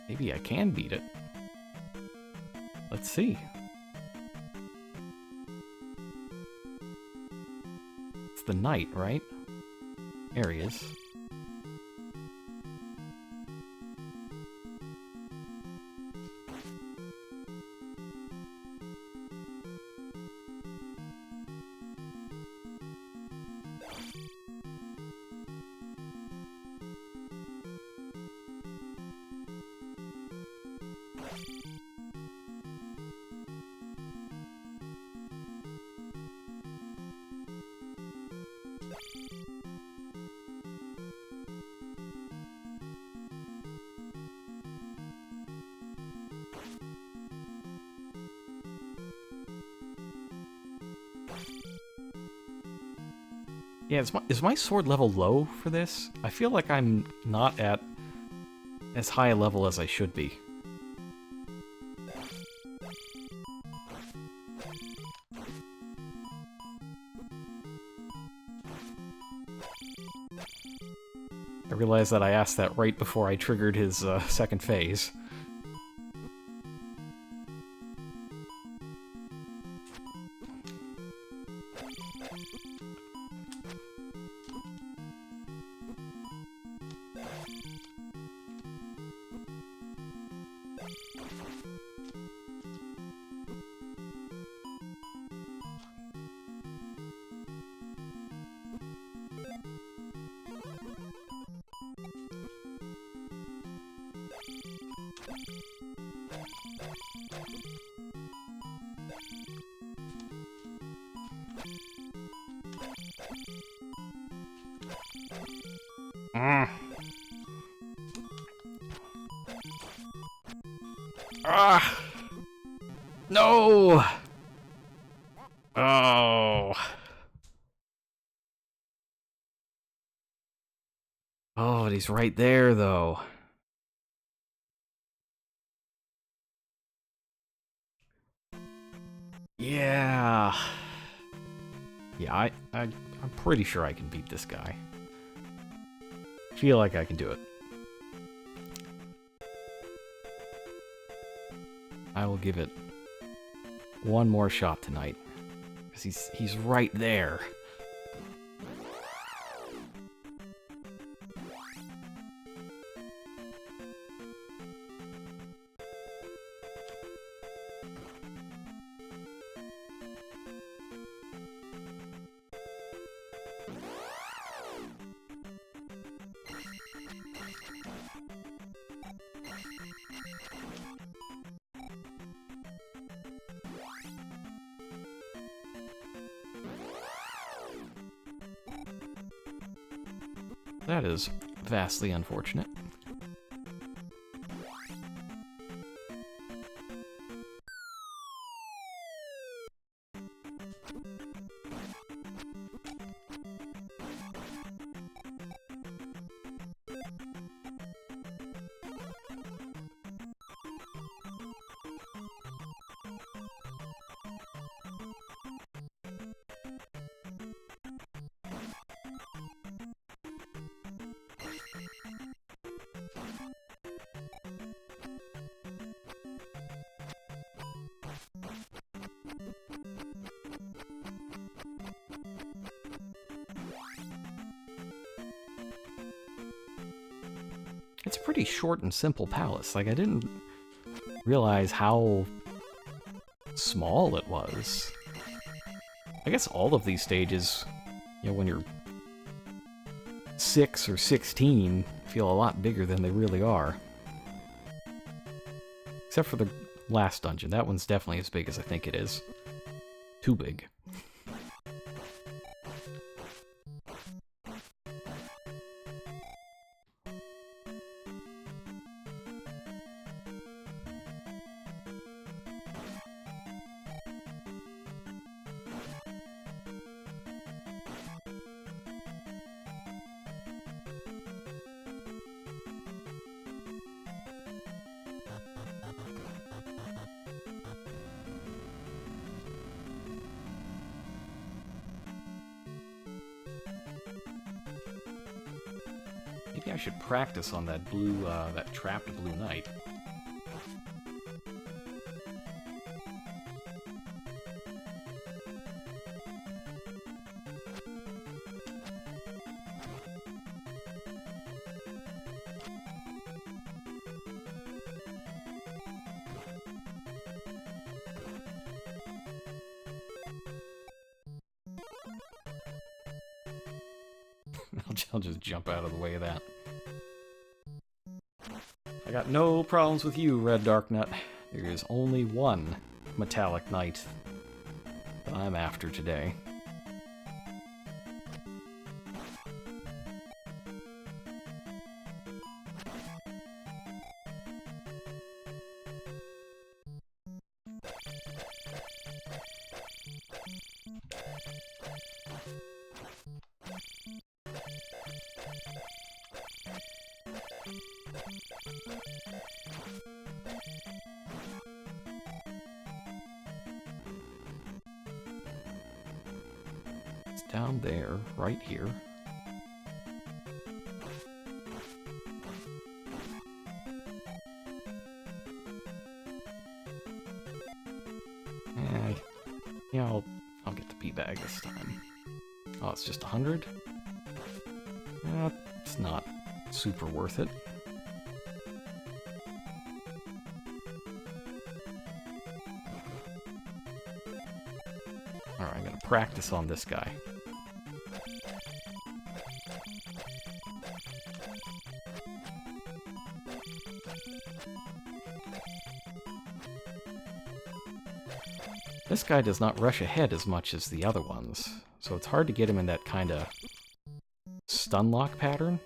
Maybe I can beat it. Let's see. It's the knight, right? There he is. Yeah, is my sword level low for this? I feel like I'm not at as high a level as I should be. I realized that I asked that right before I triggered his second phase. Ah! No! Oh. Oh, but he's right there, though. Yeah. Yeah, I'm pretty sure I can beat this guy. Feel like I can do it. I will give it one more shot tonight. Because he's right there. That is vastly unfortunate. It's a pretty short and simple palace. Like, I didn't realize how small it was. I guess all of these stages, you know, when you're 6 or 16, feel a lot bigger than they really are. Except for the last dungeon. That one's definitely as big as I think it is. Too big. Maybe I should practice on that blue, that trapped blue knight. I'll just jump out of the way of that. I got no problems with you, Red Darknut. There is only one metallic knight that I'm after today. down there, right here. Yeah, I'll get the pea bag this time. Oh, it's just 100? Yeah, it's not super worth it. Alright, I'm gonna practice on this guy. This guy does not rush ahead as much as the other ones, so it's hard to get him in that kind of stun lock pattern.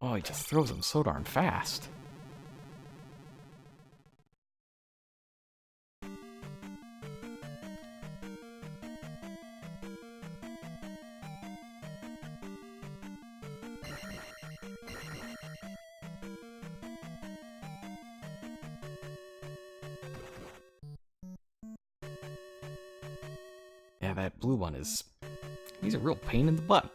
Oh, he just throws them so darn fast. Yeah, that blue one he's a real pain in the butt.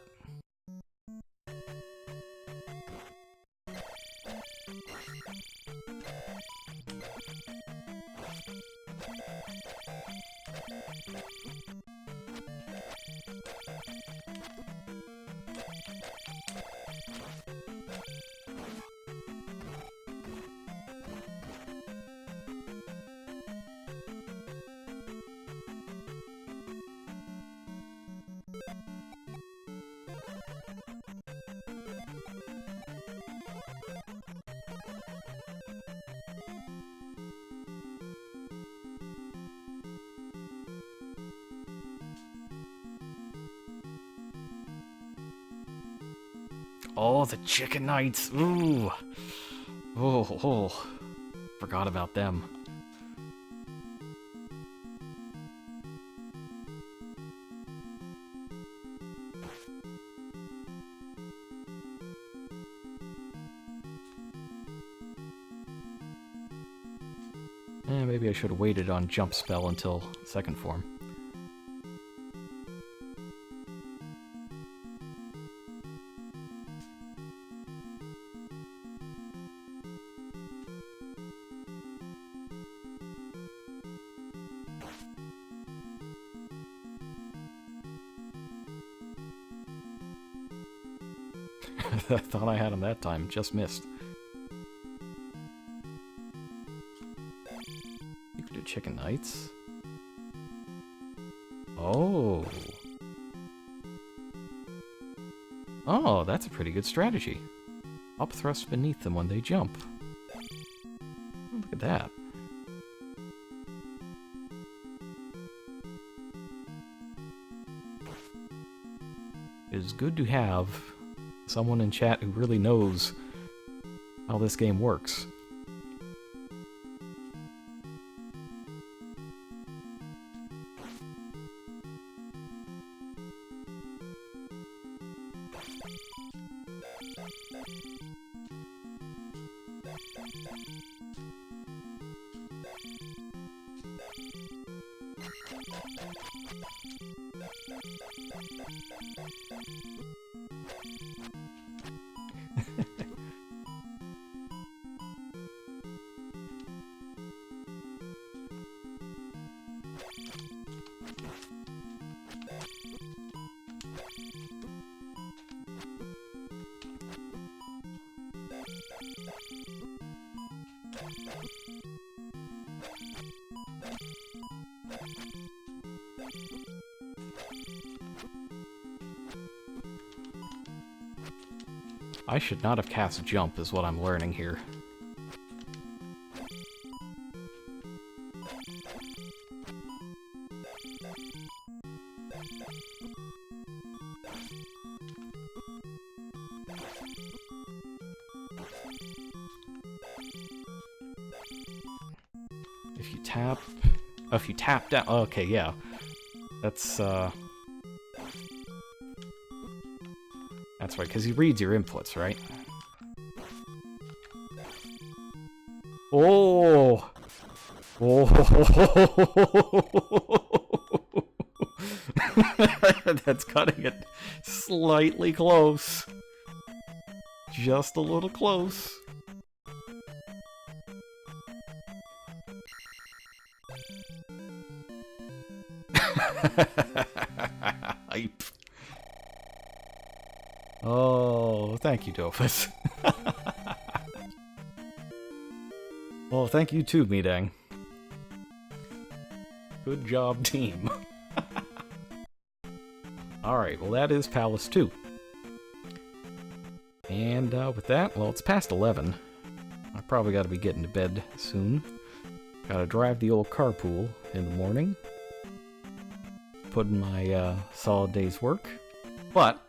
Oh, the chicken knights! Ooh! Oh, forgot about them. Maybe I should have waited on jump spell until second form. I thought I had him that time, just missed. You could do chicken knights. Oh. Oh, that's a pretty good strategy. Up thrust beneath them when they jump. Look at that. It is good to have someone in chat who really knows how this game works. I should not have cast jump, is what I'm learning here. If you tap Oh, if you tap down... Okay, yeah. That's right, because he reads your inputs, right? Oh! Oh! That's cutting it slightly close. Just a little close. Hype. Oh, thank you, Dofus. Well, thank you too, Meedang. Good job, team. Alright, well that is Palace 2. And with that, well, it's past 11. I probably gotta be getting to bed soon. Gotta drive the old carpool in the morning. Put in my solid day's work. But,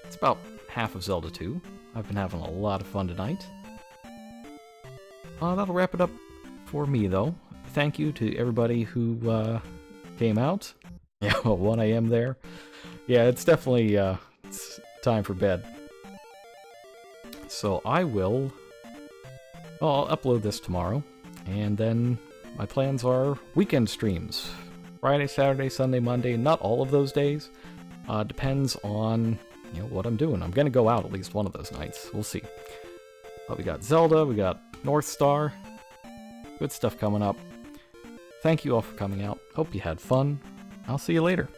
it's about half of Zelda 2. I've been having a lot of fun tonight. That'll wrap it up for me, though. Thank you to everybody who came out. Yeah, well, 1 a.m. there. Yeah, it's definitely it's time for bed. So I will... Well, I'll upload this tomorrow. And then my plans are weekend streams. Friday, Saturday, Sunday, Monday. Not all of those days. Depends on, you know, what I'm doing. I'm going to go out at least one of those nights. We'll see. But we got Zelda, we got North Star. Good stuff coming up. Thank you all for coming out. Hope you had fun. I'll see you later.